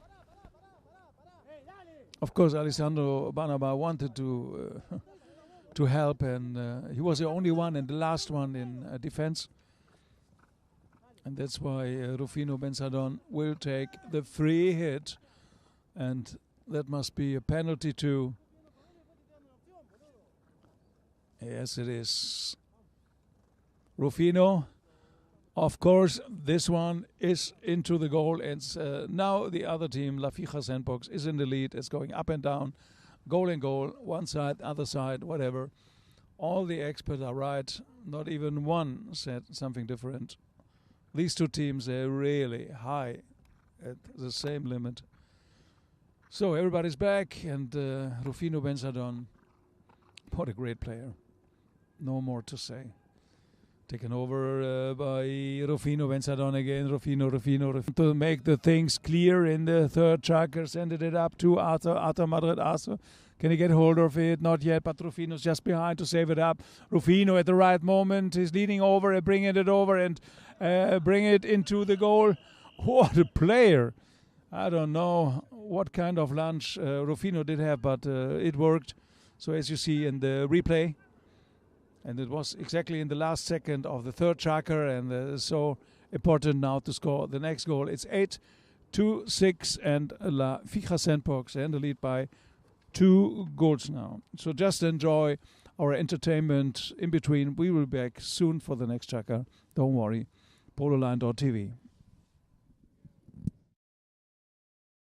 Of course, Alessandro Barnabas wanted to help, and he was the only one and the last one in defense. And that's why Rufino Benzadon will take the free hit, and that must be a penalty too. Yes, it is. Rufino, of course, this one is into the goal. And now the other team, La Fija Sandbox, is in the lead. It's going up and down, goal and goal, one side, other side, whatever. All the experts are right. Not even one said something different. These two teams, they're really high at the same limit. So everybody's back, and Rufino Benzadon, what a great player. No more to say. Taken over by Rufino Benzadon again. Rufino. To make the things clear in the third chukker, sended it up to Arthur Madrid. Arthur, can he get hold of it? Not yet, but Rufino's just behind to save it up. Rufino at the right moment is leading over and bringing it over and bring it into the goal. What a player. I don't know what kind of lunch Rufino did have, but it worked. So as you see in the replay, and it was exactly in the last second of the third chukker, and so important now to score the next goal. It's 8-6, and La Fija Sandbox and the lead by 2 goals now. So just enjoy our entertainment in between. We will be back soon for the next chukker. Don't worry. Pololine.tv.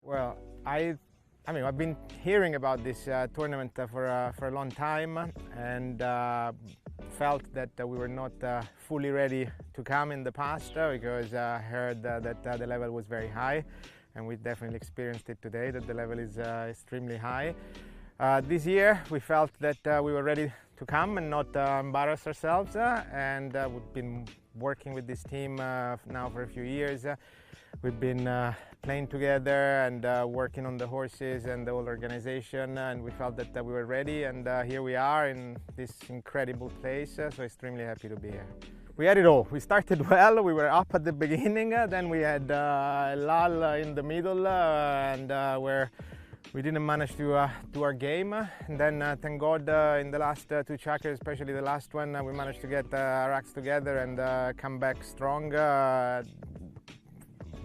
Well, I've been hearing about this tournament for a long time, and felt that we were not fully ready to come in the past because I heard that the level was very high, and we definitely experienced it today, that the level is extremely high. This year we felt that we were ready to come and not embarrass ourselves, and we've been working with this team now for a few years. We've been playing together and working on the horses and the whole organization, and we felt that we were ready, and here we are in this incredible place, so extremely happy to be here. We had it all. We started well, we were up at the beginning, then we had a lull in the middle, and where we didn't manage to do our game, and then thank God in the last 2 chukkers, especially the last one, we managed to get our acts together and come back strong.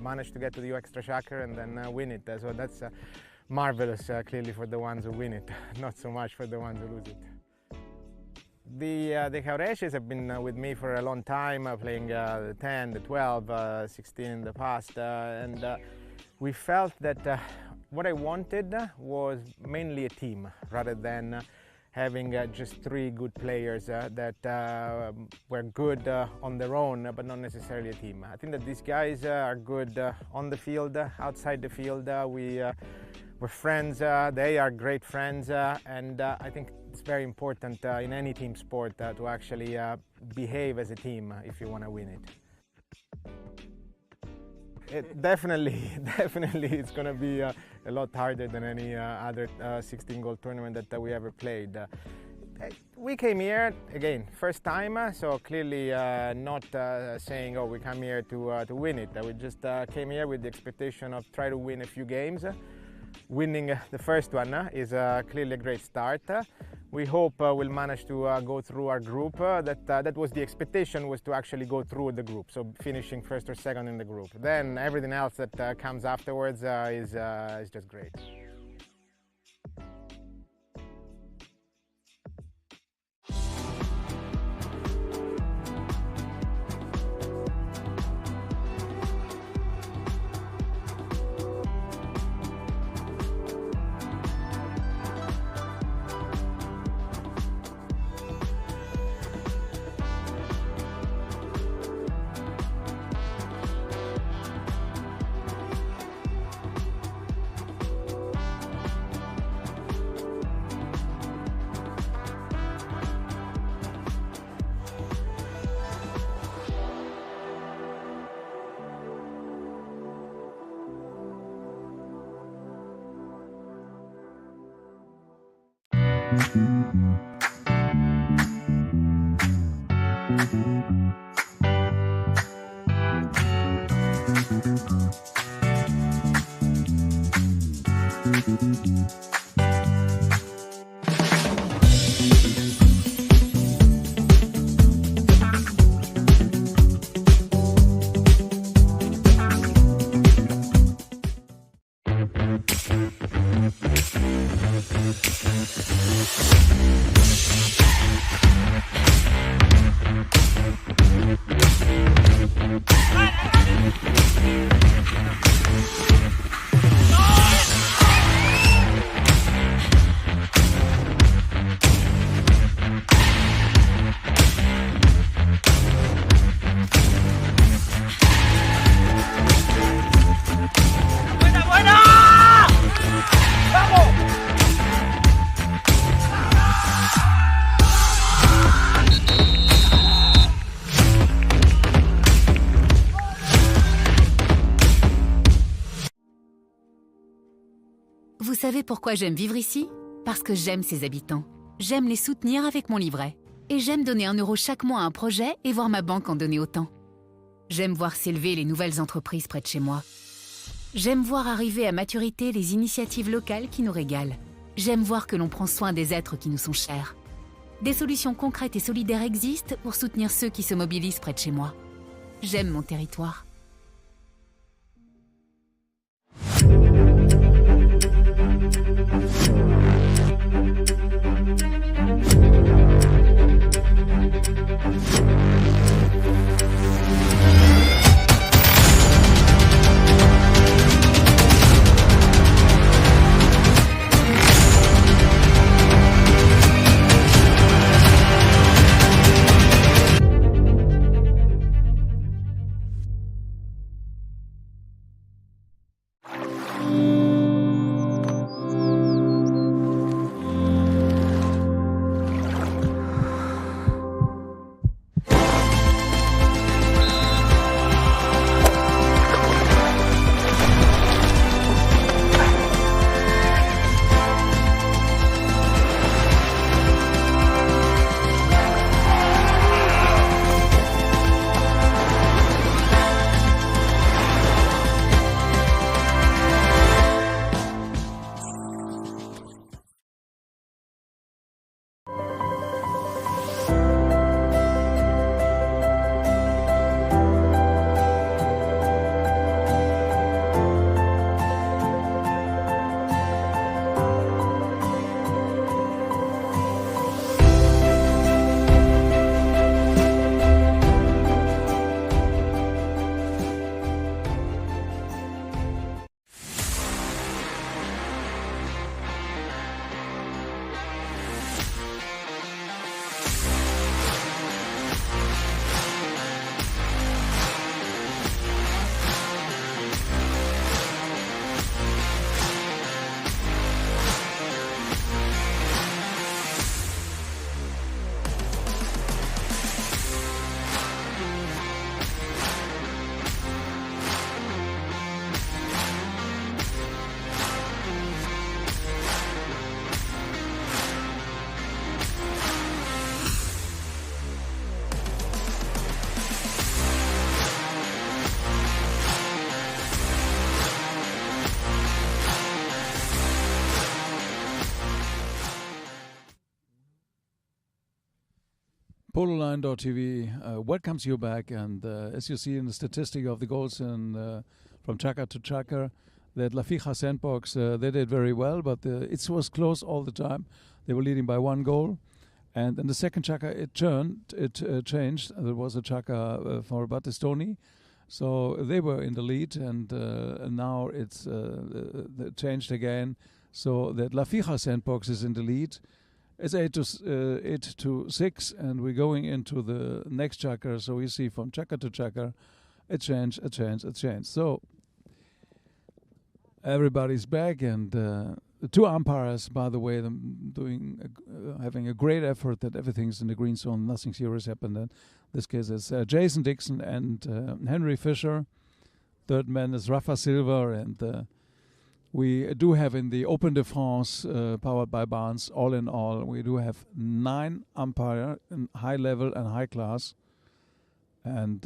Managed to get to the extra chukker and then win it. So that's marvelous, clearly, for the ones who win it, not so much for the ones who lose it. The Jaureches have been with me for a long time, playing the 10, the 12, 16 in the past, and we felt that what I wanted was mainly a team rather than having just 3 good players that were good on their own, but not necessarily a team. I think that these guys are good on the field, outside the field. We're friends, they are great friends, and I think it's very important in any team sport to actually behave as a team if you want to win it. Definitely it's going to be a lot harder than any other 16-goal tournament that we ever played. We came here, again, first time, so clearly not saying, oh, we come here to win it. We just came here with the expectation of try to win a few games. Winning the first one is clearly a great start. We hope we'll manage to go through our group. That was the expectation, was to actually go through the group, so finishing first or second in the group. Then everything else that comes afterwards is just great. Vous savez pourquoi j'aime vivre ici? Parce que j'aime ses habitants. J'aime les soutenir avec mon livret. Et j'aime donner 1 euro chaque mois à un projet et voir ma banque en donner autant. J'aime voir s'élever les nouvelles entreprises près de chez moi. J'aime voir arriver à maturité les initiatives locales qui nous régalent. J'aime voir que l'on prend soin des êtres qui nous sont chers. Des solutions concrètes et solidaires existent pour soutenir ceux qui se mobilisent près de chez moi. J'aime mon territoire. Pololine.tv welcomes you back, and as you see in the statistic of the goals from chukker to chukker, that La Fija Sandbox, they did very well, but it was close all the time. They were leading by 1 goal, and in the second chukker it changed. There was a chukker for Battistoni, so they were in the lead, and now it's changed again, so that La Fija Sandbox is in the lead. It's 8-6, and we're going into the next chukker. So we see from chukker to chukker, a change. So everybody's back, and the 2 umpires, by the way, having a great effort that everything's in the green zone, nothing serious happened. In this case, it's Jason Dixon and Henry Fisher. Third man is Rafa Silva, and we do have in the Open de France, powered by Barnes, all in all, we do have 9 umpires in high level and high class. And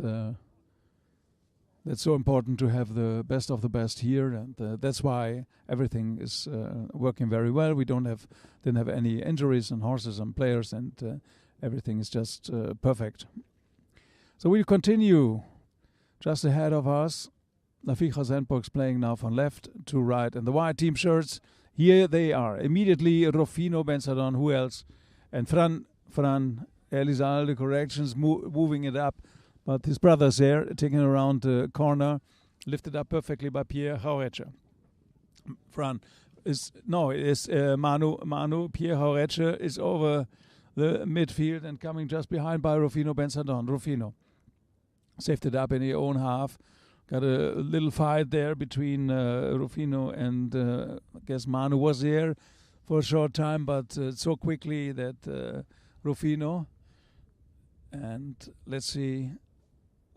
that's so important to have the best of the best here. And that's why everything is working very well. We didn't have any injuries on horses and players, and everything is just perfect. So we'll continue just ahead of us. La Fija Sandbox playing now from left to right. And the white team shirts, here they are. Immediately Rufino Bensadon, who else? And Fran Elizalde, corrections, moving it up. But his brother's there, taking around the corner, lifted up perfectly by Pierre Jauretche. Manu. Pierre Jauretche is over the midfield and coming just behind by Rufino Bensadon. Rufino saved it up in the own half. Got a little fight there between Rufino and I guess Manu was there for a short time, but so quickly that Rufino, and let's see,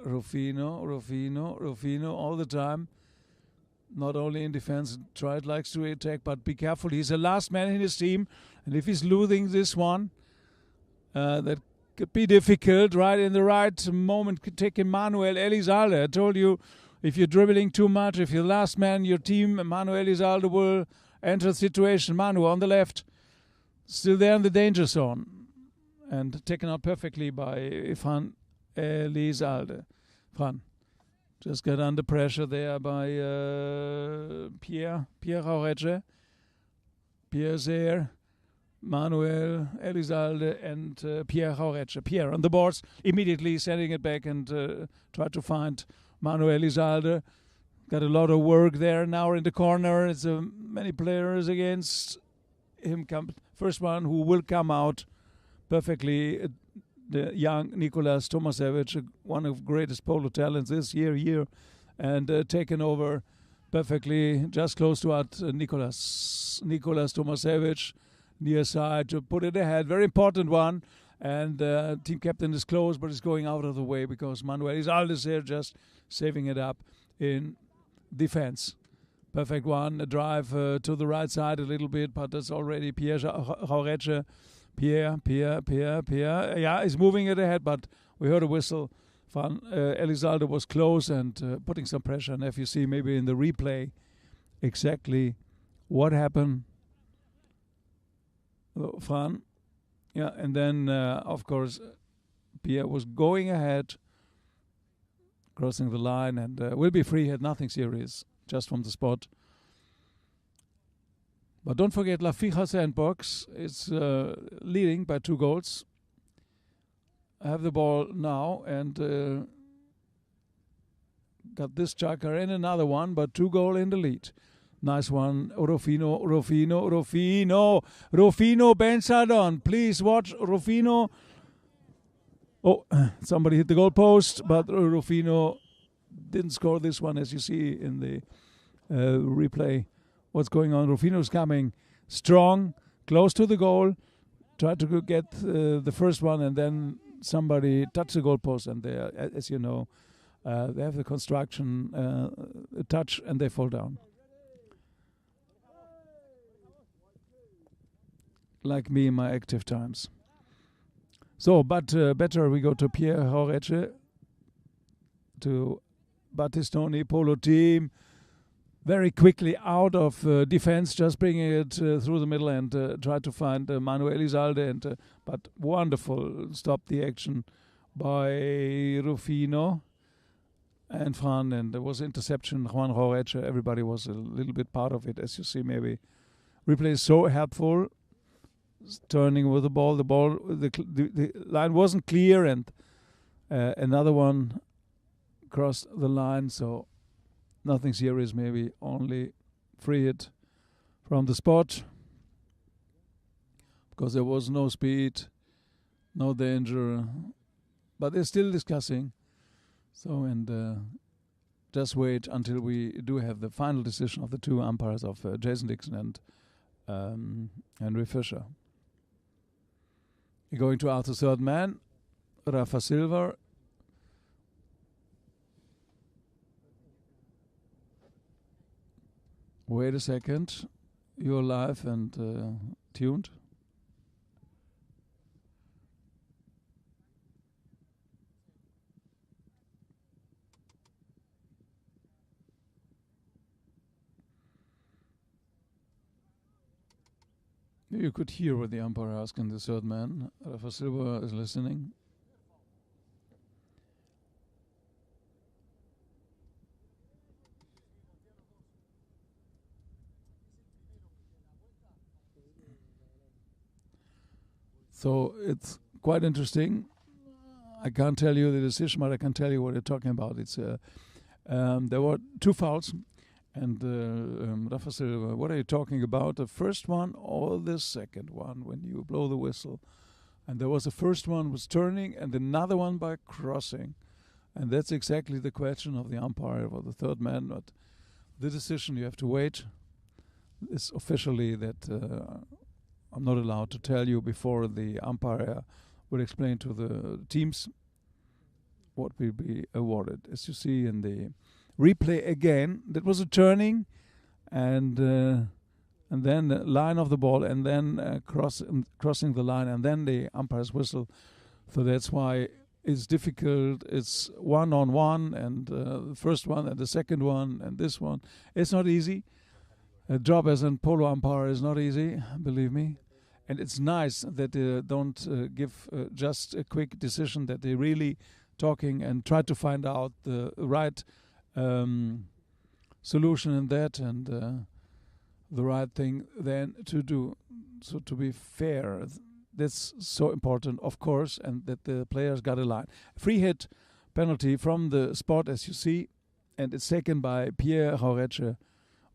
Rufino all the time, not only in defense, likes to attack, but be careful. He's the last man in his team, and if he's losing this one, that could be difficult. Right in the right moment, taking Manuel Elizalde. I told you, if you're dribbling too much, if you're the last man in your team, Manuel Elizalde will enter the situation. Manu on the left, still there in the danger zone, and taken out perfectly by Fran Elizalde. Fran just got under pressure there by Pierre Jauretche. Pierre's there. Manuel Elizalde and Pierre Jauretche. Pierre on the boards, immediately sending it back and try to find Manuel Elizalde. Got a lot of work there now in the corner. It's many players against him. First one who will come out perfectly, the young Nicolas Tomasevich, one of the greatest polo talents this year, and taken over perfectly, just close to Nicolas Tomasevich. Near side to put it ahead. Very important one. And team captain is close, but is going out of the way because Manuel Elizalde is there just saving it up in defense. Perfect one. A drive to the right side a little bit, but that's already Pierre Jauretche. Pierre. Yeah, he's moving it ahead, but we heard a whistle. Elizalde was close and putting some pressure. And if you see maybe in the replay exactly what happened, Fran, yeah, and then of course Pierre was going ahead, crossing the line, and will be free. Had nothing serious, just from the spot. But don't forget, La Fija Sandbox is leading by 2 goals. I have the ball now and got this chukker and another one, but 2 goal in the lead. Nice one, Rufino Bensadon. Please watch Rufino. Oh, somebody hit the goal post, but Rufino didn't score this one, as you see in the replay. What's going on? Rufino's coming strong, close to the goal. Tried to get the first one, and then somebody touched the goal post, and they, as you know, they have the construction touch, and they fall down. Like me in my active times. So, but better we go to Pierre Jauretche, to Battistoni, Polo team. very quickly out of defense, just bringing it through the middle and try to find Manuel Elizalde, and but wonderful stop the action by Rufino and Fran, and there was interception. Juan Jorge, everybody was a little bit part of it, as you see. Maybe replay is so helpful. Turning with the ball, the line wasn't clear, and another one crossed the line, so nothing serious, maybe only free hit from the spot, because there was no speed, no danger, but they're still discussing. So, and just wait until we do have the final decision of the two umpires of Jason Dixon and Henry Fisher. We're going to ask the third man, Rafa Silva. Wait a second, you're live and tuned. You could hear what the umpire asking the third man. Rafa Silva is listening. So it's quite interesting. I can't tell you the decision, but I can tell you what they're talking about. It's there were two fouls, and Rafa Silva, what are you talking about? The first one or the second one when you blow the whistle? And there was the first one was turning, and another one by crossing, and that's exactly the question of the umpire or the third man. But the decision you have to wait is officially that. I'm not allowed to tell you before the umpire will explain to the teams what will be awarded. As you see in the replay again, that was a turning and then the line of the ball, and then crossing the line, and then the umpire's whistle. So that's why it's difficult. It's 1-on-1, and the first one and the second one and this one. It's not easy. A job as a polo umpire is not easy, believe me. And it's nice that they don't give just a quick decision, that they really talking and try to find out the right solution in that, and the right thing then to do. So to be fair, that's so important, of course, and that the players got a line. Free hit penalty from the spot, as you see, and it's taken by Pierre Jauretche,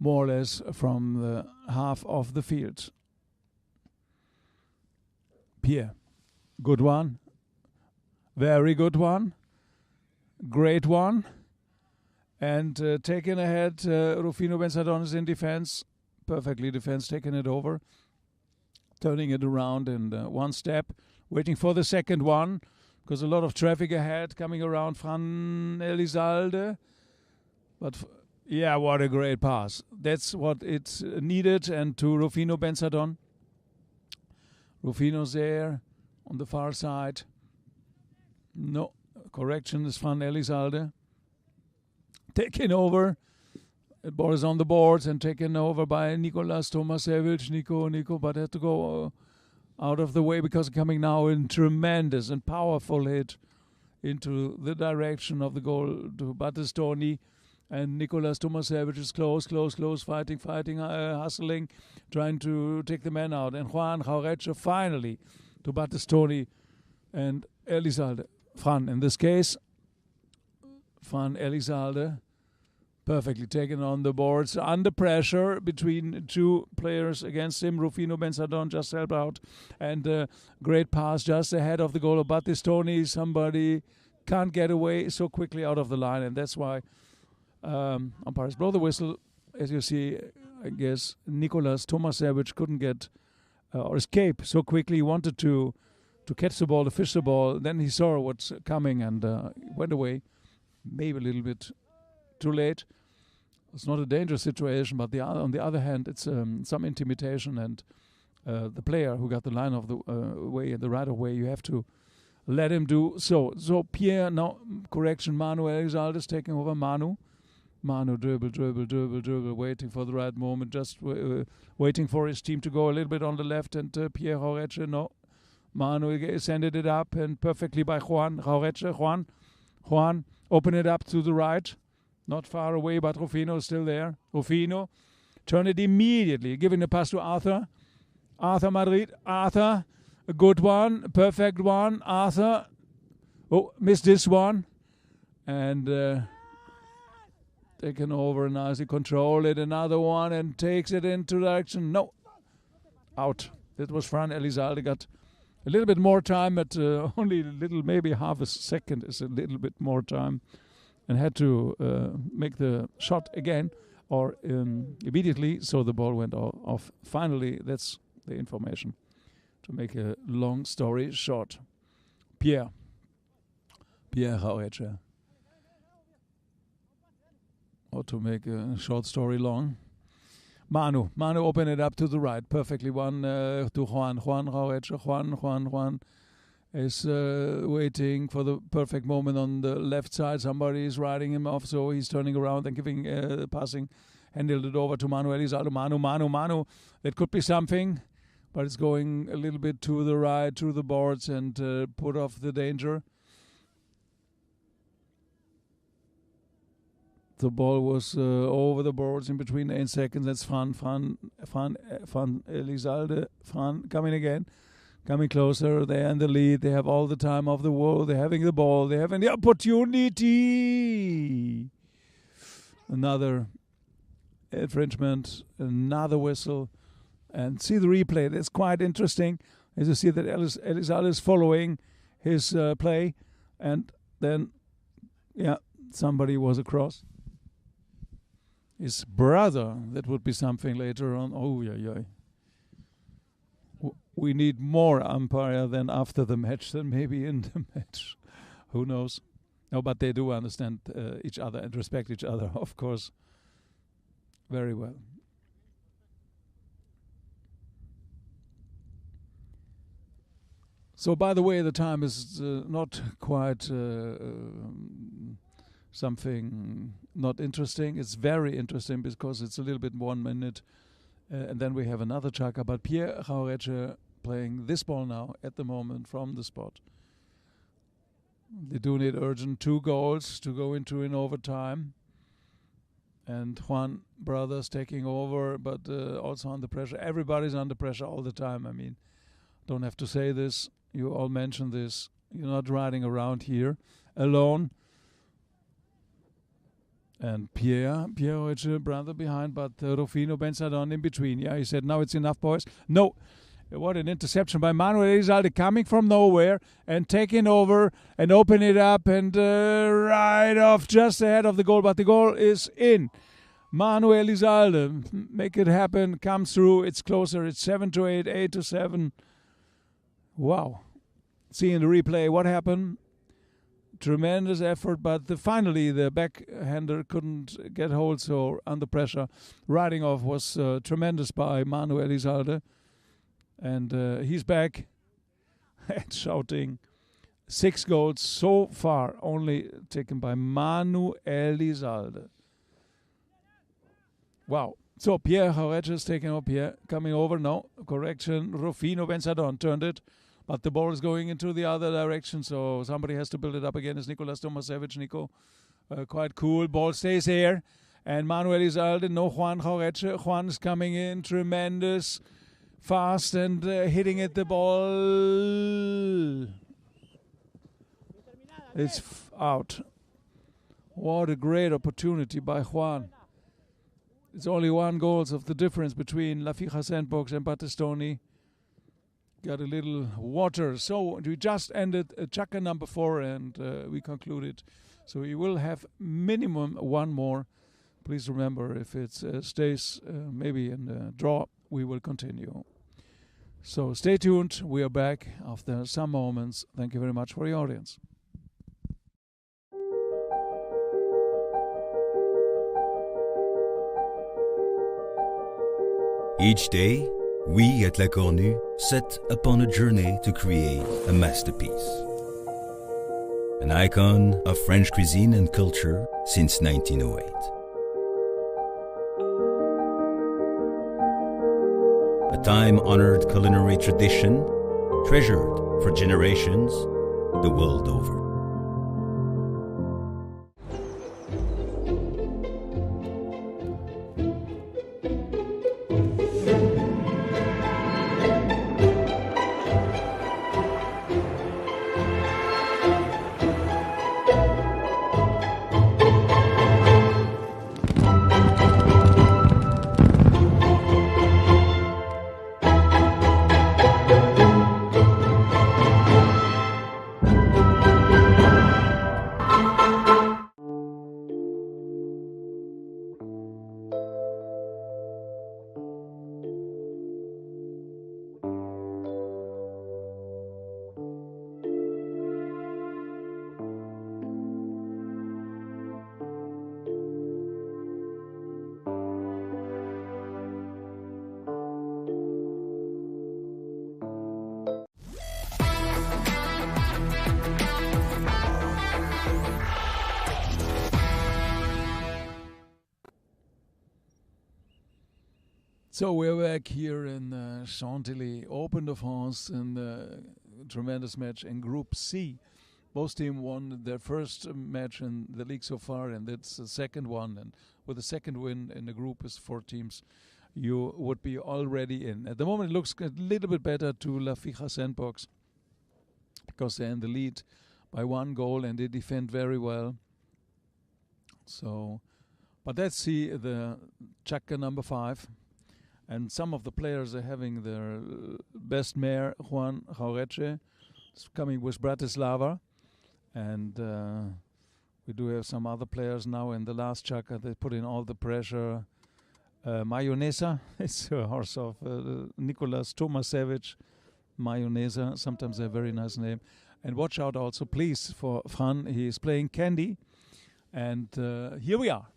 more or less from the half of the field. Pierre, good one, very good one, great one, and taken ahead. Rufino Benzadon is in defense, perfectly defense, taking it over, turning it around in one step, waiting for the second one, because a lot of traffic ahead coming around Fran Elizalde, but. Yeah, what a great pass. That's what it's needed. And to Rufino Benzadon. Rufino's there on the far side. No, correction is Fran Elizalde. Taken over. The ball is on the boards and taken over by Nicolas Tomasevich. Nico, but had to go out of the way, because coming now in tremendous and powerful hit into the direction of the goal to Battistoni. And Nicolas Tomasevich is close, fighting, hustling, trying to take the man out. And Juan Jorge finally to Battistoni and Elizalde. Fran, in this case, Fran Elizalde, perfectly taken on the boards, under pressure between two players against him. Rufino Benzadon just helped out. And great pass just ahead of the goal of Battistoni. Somebody can't get away so quickly out of the line, and that's why umpires blow the whistle. As you see, I guess Nicolas Tomasevich couldn't get or escape so quickly. He wanted to catch the ball, to fish the ball. Then he saw what's coming and went away. Maybe a little bit too late. It's not a dangerous situation, but on the other hand, it's some intimidation, and the player who got the line of the way and the right of way, you have to let him do so. So Pierre, now correction, Manuel Elizalde is taking over. Manu Manu dribble, waiting for the right moment, just waiting for his team to go a little bit on the left, and Pierre Jauretche, no. Manu sended it up, and perfectly by Juan. Jauretche, Juan, open it up to the right. Not far away, but Rufino is still there. Rufino, turn it immediately, giving the pass to Arthur. Arthur Madrid, Arthur, a good one, perfect one, Arthur. Oh, missed this one. And taken over, nicely control it, another one, and takes it into direction. No, out. That was Fran Elizalde, got a little bit more time, but only a little, maybe half a second is a little bit more time, and had to make the shot again, or immediately, so the ball went off. Finally, that's the information. To make a long story short, Pierre Jauretche. Or to make a short story long, Manu opened it up to the right, perfectly one to Juan Jauretche. Juan is waiting for the perfect moment on the left side. Somebody is riding him off, so he's turning around and giving passing, handed it over to Manu Elizalde. Manu, that could be something, but it's going a little bit to the right, to the boards, and put off the danger. The ball was over the boards in between 8 seconds. That's Fran Elizalde. Fran coming again, coming closer. They're in the lead. They have all the time of the world. They're having the ball. They're having the opportunity. Another infringement, another whistle. And see the replay. That's quite interesting. As you see that Elizalde is following his play. And then, somebody was across. His brother, that would be something later on. Oh, yeah. We need more umpire than after the match than maybe in the match. Who knows? No, but they do understand each other and respect each other, of course, very well. So, by the way, the time is not quite something not interesting. It's very interesting because it's a little bit 1 minute, and then we have another chukker. But Pierre Jauretche playing this ball now at the moment from the spot. They do need urgent 2 goals to go into an overtime. And Juan brothers taking over, but also under pressure. Everybody's under pressure all the time. I mean, don't have to say this. You all mentioned this. You're not riding around here alone. And Pierre Jauretche, brother behind, but Rufino Benzadon in between. Yeah, he said, now it's enough, boys. No. What an interception by Manuel Elizalde, coming from nowhere and taking over and open it up and right off just ahead of the goal. But the goal is in. Manuel Elizalde, make it happen, comes through. It's closer. It's 7-8, 8-7. Wow. Seeing the replay, what happened? Tremendous effort, but finally the backhander couldn't get hold, so under pressure. Riding off was tremendous by Manuel Elizalde. And he's back and shouting. 6 goals so far, only taken by Manu Elizalde. Wow. So Pierre Jauretche is taking over. Pierre coming over. No, correction. Rufino Benzadon turned it. But the ball is going into the other direction, so somebody has to build it up again. It's Nicolas Tomasevich. Nico, quite cool. Ball stays here. And Manuel Elizalde, no Juan Jauretche. Juan's coming in, tremendous, fast, and hitting at the ball. It's out. What a great opportunity by Juan. It's only 1 goal of the difference between La Fija Sandbox and Battistoni. Got a little water. So we just ended chukker number 4 and we concluded. So we will have minimum 1 more. Please remember, if it stays maybe in the draw, we will continue. So stay tuned. We are back after some moments. Thank you very much for your audience. Each day, we at La Cornue set upon a journey to create a masterpiece. An icon of French cuisine and culture since 1908. a time-honored culinary tradition treasured for generations the world over. So we're back here in Chantilly, Open de France, in the tremendous match in Group C. Both teams won their first match in the league so far, and it's the second one. And with the second win in the group is 4 teams, you would be already in. At the moment, it looks a little bit better to La Fija Sandbox because they're in the lead by 1 goal and they defend very well. So, but let's see the chukker number 5. And some of the players are having their best mare, Juan Jaureche, coming with Bratislava. And we do have some other players now in the last chukker. They put in all the pressure. Mayonesa, it's a horse of Nicolas Tomasevich. Mayonesa, sometimes a very nice name. And watch out also, please, for Fran. He is playing Candy. And here we are.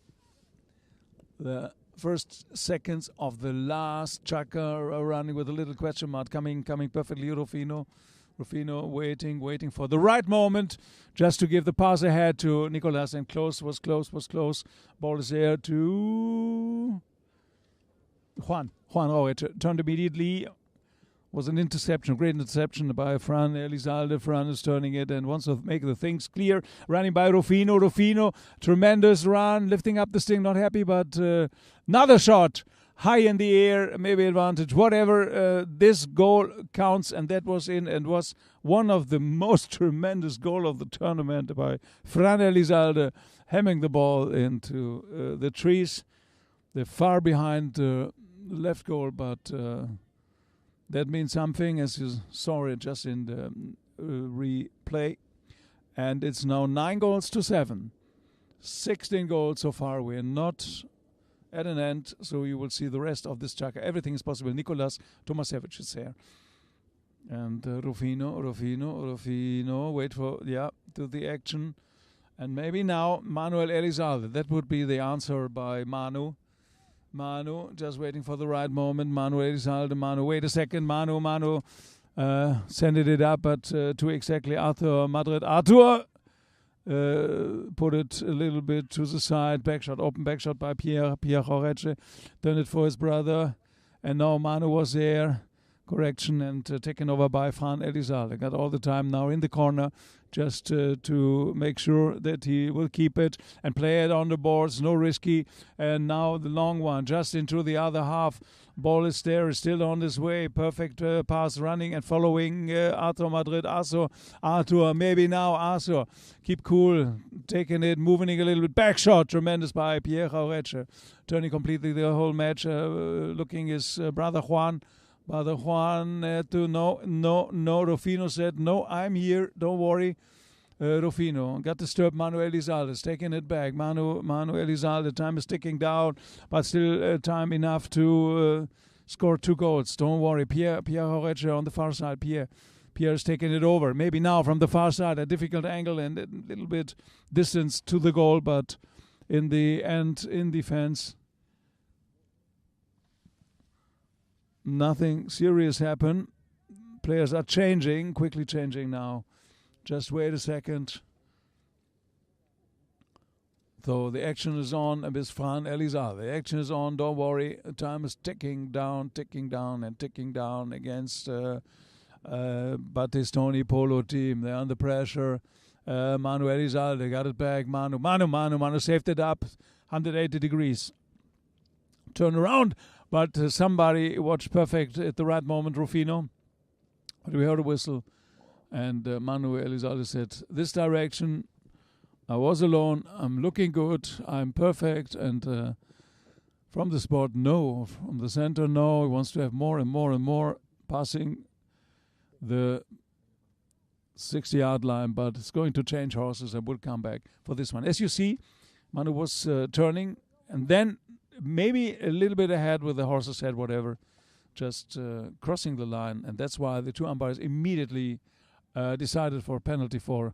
The first seconds of the last chukker, running with a little question mark, coming perfectly. Rufino waiting for the right moment just to give the pass ahead to Nicolas, and was close. Ball is there to Juan Jaureche. Turned immediately. Was an interception, great interception by Fran Elizalde. Fran is turning it and wants to make the things clear. Running by Rufino, tremendous run, lifting up the sting, not happy, but another shot, high in the air, maybe advantage, whatever. This goal counts, and that was in, and was one of the most tremendous goal of the tournament by Fran Elizalde, hammering the ball into the trees. They're far behind the left goal, but that means something, as you saw it just in the replay. And it's now 9-7. 16 goals so far. We're not at an end, so you will see the rest of this chukker. Everything is possible. Nicolas Tomasevich is there. And Rufino, wait for, to the action. And maybe now Manuel Elizalde. That would be the answer by Manu, just waiting for the right moment. Manu, wait a second. Manu, sending it up, but to exactly Arthur Madrid. Arthur put it a little bit to the side. Open backshot by Pierre Jaureche. Done it for his brother. And now Manu was there. Correction, and taken over by Fran Elizalde. Got all the time now in the corner just to make sure that he will keep it and play it on the boards, no risky. And now the long one just into the other half. Ball is there, is still on his way. Perfect pass running and following Arthur Madrid. Arthur, maybe now Arthur. Keep cool, taking it, moving a little bit. Back shot, tremendous by Pierre Jaureche. Turning completely the whole match, looking his brother Juan. Brother Juan had to no. Rufino said, no, I'm here, don't worry. Rufino got disturbed. Manu Elizalde is taking it back. Manu Elizalde, time is ticking down, but still time enough to score 2 goals. Don't worry. Pierre Jaureche on the far side. Pierre is taking it over. Maybe now from the far side, a difficult angle and a little bit distance to the goal, but in the end, in defense, nothing serious happened. Players are quickly changing now. Just wait a second. So the action is on with Fran Elizalde. The action is on, don't worry. Time is ticking down against Battistoni Polo team. They're under pressure. Manu Elizalde got it back. Manu saved it up 180 degrees. Turn around, but somebody watched perfect at the right moment, Rufino. But we heard a whistle, and Manu Elizalde said, this direction, I was alone, I'm looking good, I'm perfect, and from the spot, no. From the center, no. He wants to have more and more and more passing the 60-yard line, but it's going to change horses and will come back for this one. As you see, Manu was turning, and then maybe a little bit ahead with the horse's head, whatever, just crossing the line, and that's why the two umpires immediately decided for penalty 4.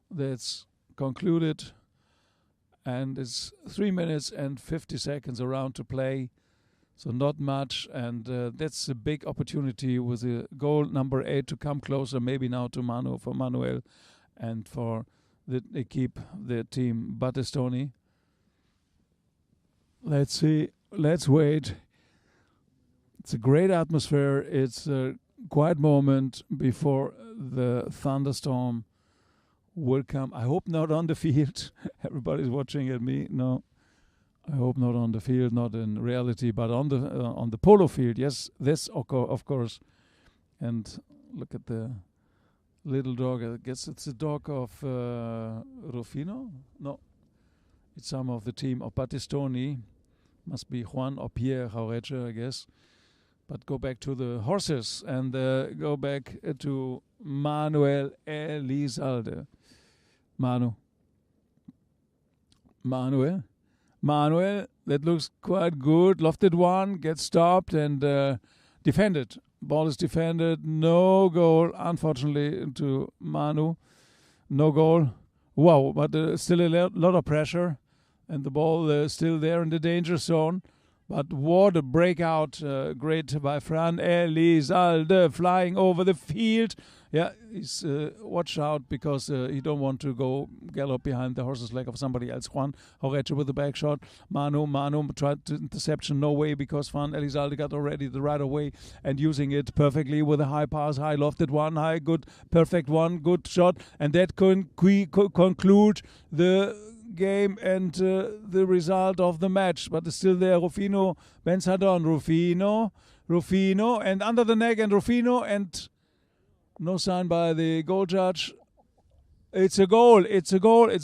That's concluded, and it's 3 minutes and 50 seconds around to play, so not much, and that's a big opportunity with the goal number 8 to come closer, maybe now to for Manuel, and for the keep the team Battistoni. Let's see, let's wait. It's a great atmosphere. It's a quiet moment before the thunderstorm will come. I hope not on the field. Everybody's watching at me. No, I hope not on the field, not in reality, but on the polo field. Yes, this of course. And look at the little dog. I guess it's the dog of Rufino. No, it's some of the team of Battistoni. Must be Juan or Pierre Jauretche, I guess. But go back to the horses and go back to Manuel Elizalde. Manuel, that looks quite good. Lofted one, gets stopped and defended. Ball is defended. No goal, unfortunately, to Manu. No goal. Wow, but still a lot of pressure. And the ball still there in the danger zone. But what a breakout. Great by Fran Elizalde, flying over the field. Yeah, he's watch out because he don't want to go gallop behind the horse's leg of somebody else. Juan Jauretche with the back shot. Manu tried to interception, no way, because Fran Elizalde got already the right away and using it perfectly with a high pass, high lofted one, high good, perfect one, good shot. And that can conclude the game and the result of the match, but it's still there. Rufino Benzadon, Rufino, and under the neck, and Rufino, and no sign by the goal judge. It's a goal. It's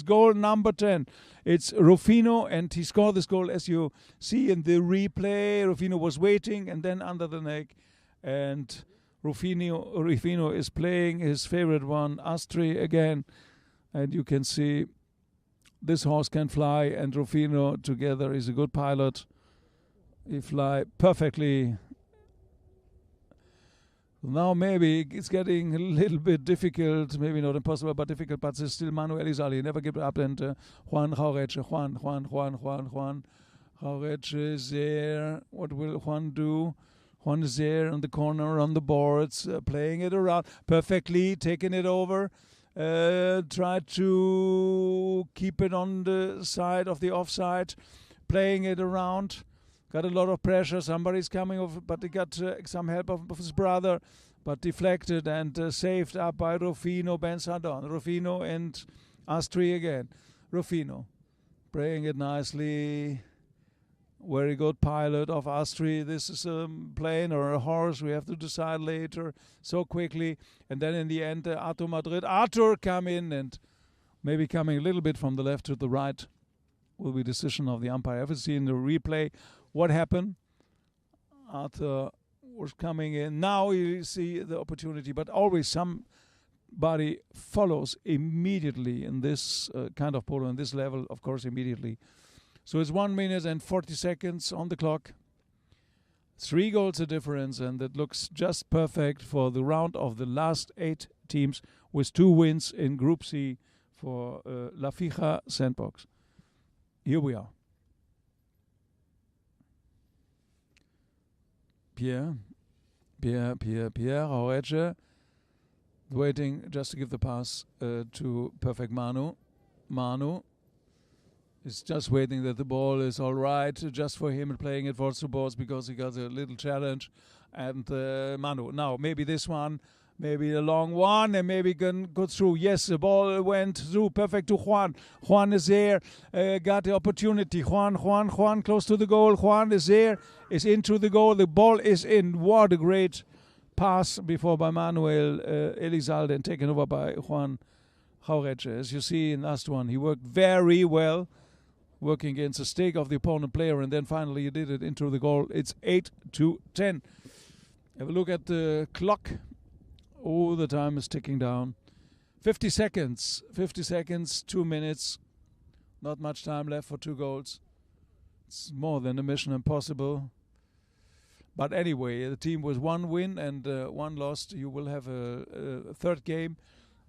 goal number 10. It's Rufino, and he scored this goal, as you see in the replay. Rufino was waiting, and then under the neck, and Rufino is playing his favorite one, Astri, again, and you can see this horse can fly, and Rufino together is a good pilot. He fly perfectly. Now maybe it's getting a little bit difficult, maybe not impossible, but difficult, but it's still Manu Elizalde. Never give up, and Juan Jauretche. Juan Jauretche is there. What will Juan do? Juan is there on the corner, on the boards, playing it around perfectly, taking it over. Try to keep it on the side of the offside, playing it around. Got a lot of pressure. Somebody's coming over, but he got some help of his brother, but deflected and saved up by Rufino Benzadon. Rufino and Astri again. Rufino playing it nicely. Very good pilot of Astri. This is a plane or a horse. We have to decide later so quickly. And then in the end, Arthur come in, and maybe coming a little bit from the left to the right will be decision of the umpire. Have you seen the replay? What happened? Arthur was coming in. Now you see the opportunity, but always somebody follows immediately in this kind of polo, in this level, of course, immediately. So it's 1 minute and 40 seconds on the clock. 3 goals a difference, and it looks just perfect for the round of the last 8 teams with 2 wins in Group C for La Fija Sandbox. Here we are. Pierre Jauretche, waiting just to give the pass to perfect Manu. He's just waiting that the ball is all right, just for him and playing it for supports because he got a little challenge. And Manu, now maybe this one, maybe a long one, and maybe can go through. Yes, the ball went through, perfect to Juan. Juan is there, got the opportunity. Juan, close to the goal. Juan is there, is into the goal. The ball is in. What a great pass before by Manuel Elizalde and taken over by Juan Jauretche. As you see in last one, he worked very well, working against the stake of the opponent player, and then finally he did it into the goal. It's 8-10. Have a look at the clock. Oh, the time is ticking down. 50 seconds, 2 minutes. Not much time left for 2 goals. It's more than a mission impossible. But anyway, the team with 1 win and 1 loss. You will have a third game,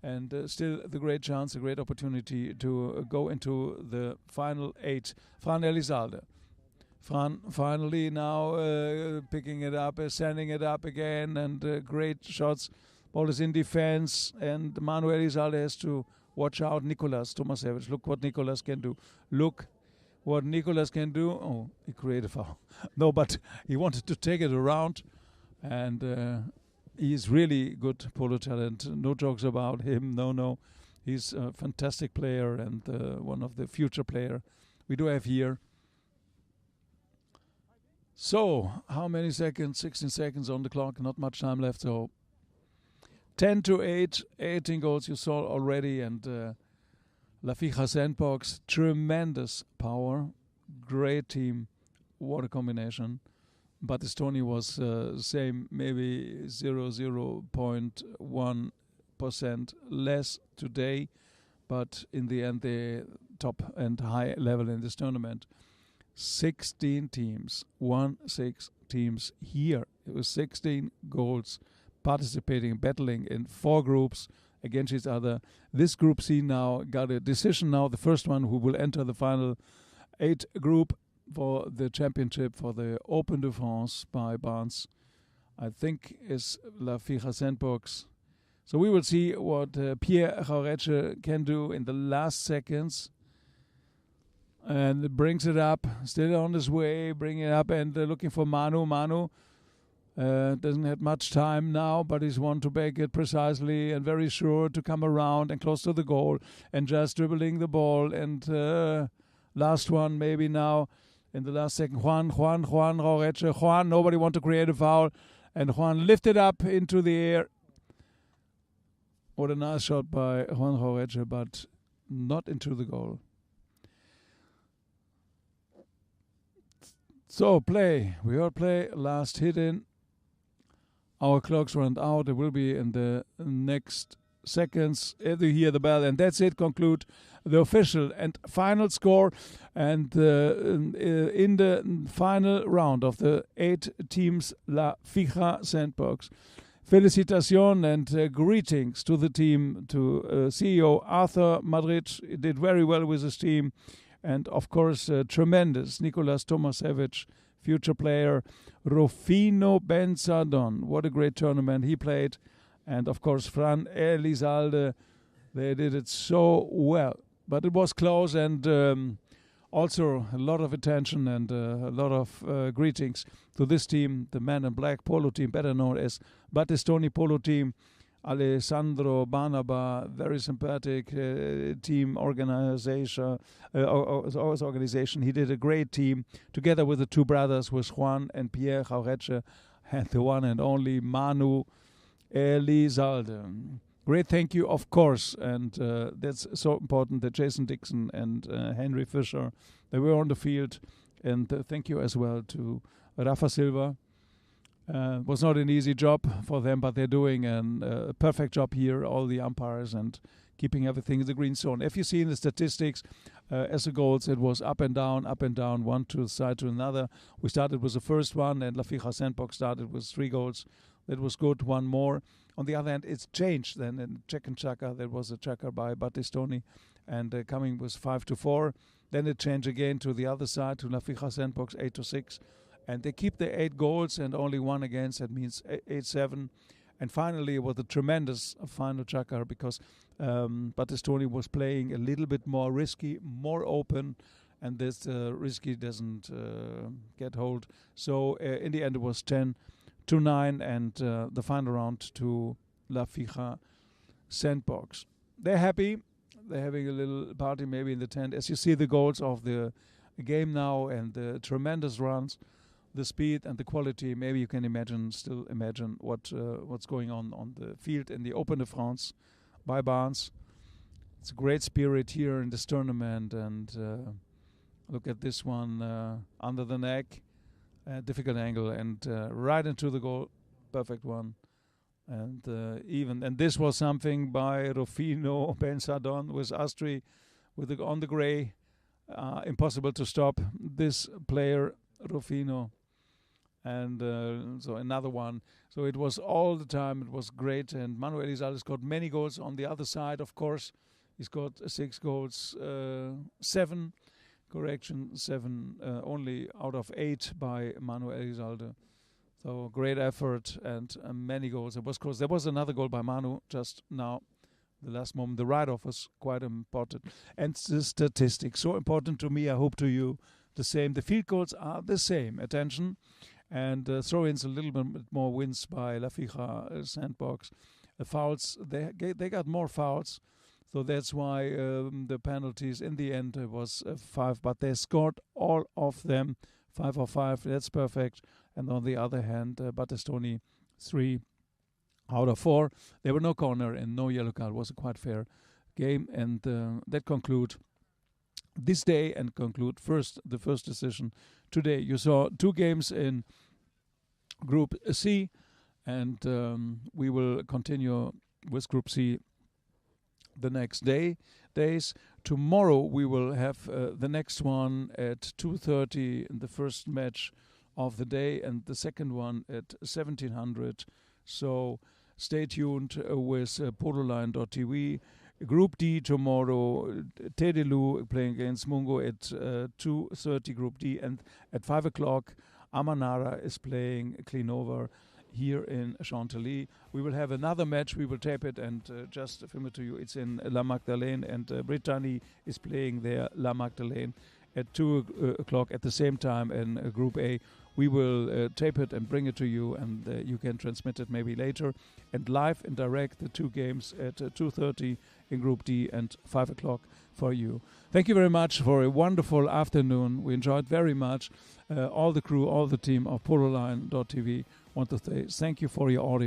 and still the great chance, a great opportunity to go into the final 8. Fran Elizalde. Fran finally now picking it up, sending it up again, and great shots. Ball is in defense, and Manuel Elizalde has to watch out. Nicolas Tomasevich, look what Nicolas can do. Look what Nicolas can do. Oh, he created a foul. No, but he wanted to take it around, and he's really good polo talent. No jokes about him. No. He's a fantastic player and one of the future player we do have here. So, how many seconds? 16 seconds on the clock. Not much time left. So, 10-8, 18 goals you saw already, and La Fija Sandbox, tremendous power, great team, what a combination. But Estonia was same, maybe 0.1% less today, but in the end they top and high level in this tournament. 16 teams, 16 teams here. It was 16 goals participating, battling in 4 groups against each other. This group C now got a decision now. The first one who will enter the final 8 group for the championship for the Open de France by Barnes, I think, is La Fija Sandbox. So we will see what Pierre Jauretche can do in the last seconds. And brings it up, still on his way, bringing it up and looking for Manu. Manu doesn't have much time now, but he's one to bake it precisely and very sure to come around and close to the goal and just dribbling the ball. And last one maybe now in the last second. Juan Jauretche. Juan, nobody want to create a foul. And Juan lifted up into the air. What a nice shot by Juan Jauretche, but not into the goal. So play, we heard play, last hit in. Our clocks run out. It will be in the next seconds. If you hear the bell, and that's it. Conclude the official and final score. And in the final round of the 8 teams La Fija Sandbox. Felicitation and greetings to the team, to CEO Arthur Madrid. He did very well with his team. And, of course, tremendous Nicolas Tomasevich, future player. Rufino Benzadon, what a great tournament he played. And, of course, Fran Elizalde, they did it so well. But it was close, and also a lot of attention and a lot of greetings to this team, the Man in Black Polo team, better known as Battistoni Polo team. Alessandro Barnaba, very sympathetic team organization. He did a great team together with the 2 brothers, with Juan and Pierre Jauretche, and the one and only Manu Elizalde. Great thank you, of course, and that's so important that Jason Dixon and Henry Fisher, they were on the field, and thank you as well to Rafa Silva. Was not an easy job for them, but they're doing a perfect job here, all the umpires, and keeping everything in the green zone. If you see in the statistics, as the goals, it was up and down, one to the side to another. We started with the first one, and La Fija Sandbox started with 3 goals. That was good, 1 more. On the other hand, it's changed then. In check and chukker, there was a chukker by Battistoni, and coming was 5-4. Then it changed again to the other side, to La Fija Sandbox, 8-6. And they keep the 8 goals and only 1 against. That means 8-7. And finally, it was a tremendous final chukker because Battistoni was playing a little bit more risky, more open, and this risky doesn't get hold. So in the end, it was 10-9, and the final round to La Fija Sandbox. They're happy. They're having a little party maybe in the tent. As you see the goals of the game now and the tremendous runs, the speed and the quality, maybe you can imagine what's going on the field in the Open de France by Barnes. It's a great spirit here in this tournament, and look at this one under the neck, difficult angle, and right into the goal, perfect one. And this was something by Rufino Ben Sadon with Astri on the grey. Impossible to stop this player, Rufino. And so another one. So it was all the time. It was great. And Manuel Elizalde scored many goals on the other side, of course. He scored 6 goals, 7 only out of 8 by Manuel Elizalde. So great effort and many goals. There was another goal by Manu just now, the last moment. The write-off was quite important. And the statistics, so important to me, I hope to you, the same. The field goals are the same. Attention. And throw-ins a little bit more wins by La Fija Sandbox. Fouls, they got more fouls. So that's why the penalties in the end was 5. But they scored all of them. 5 of 5, that's perfect. And on the other hand, Battistoni, 3 out of 4. There were no corner and no yellow card. It was a quite fair game. And that conclude this day and conclude the first decision today. You saw 2 games in Group C, and we will continue with Group C the next days. Tomorrow we will have the next one at 2:30 in the first match of the day, and the second one at 1700. So stay tuned with pololine.tv. Group D tomorrow, Tedelu playing against Mungo at 2:30 Group D, and at 5 o'clock Amanara is playing Cleanover here in Chantilly. We will have another match. We will tape it and just film it to you. It's in La Magdalene, and Brittany is playing there, La Magdalene, at 2 o'clock at the same time in Group A. We will tape it and bring it to you, and you can transmit it maybe later. And live and direct the 2 games at 2:30 in Group D and 5 o'clock for you. Thank you very much for a wonderful afternoon. We enjoyed very much. All the crew, all the team of pololine.tv want to say thank you for your audience.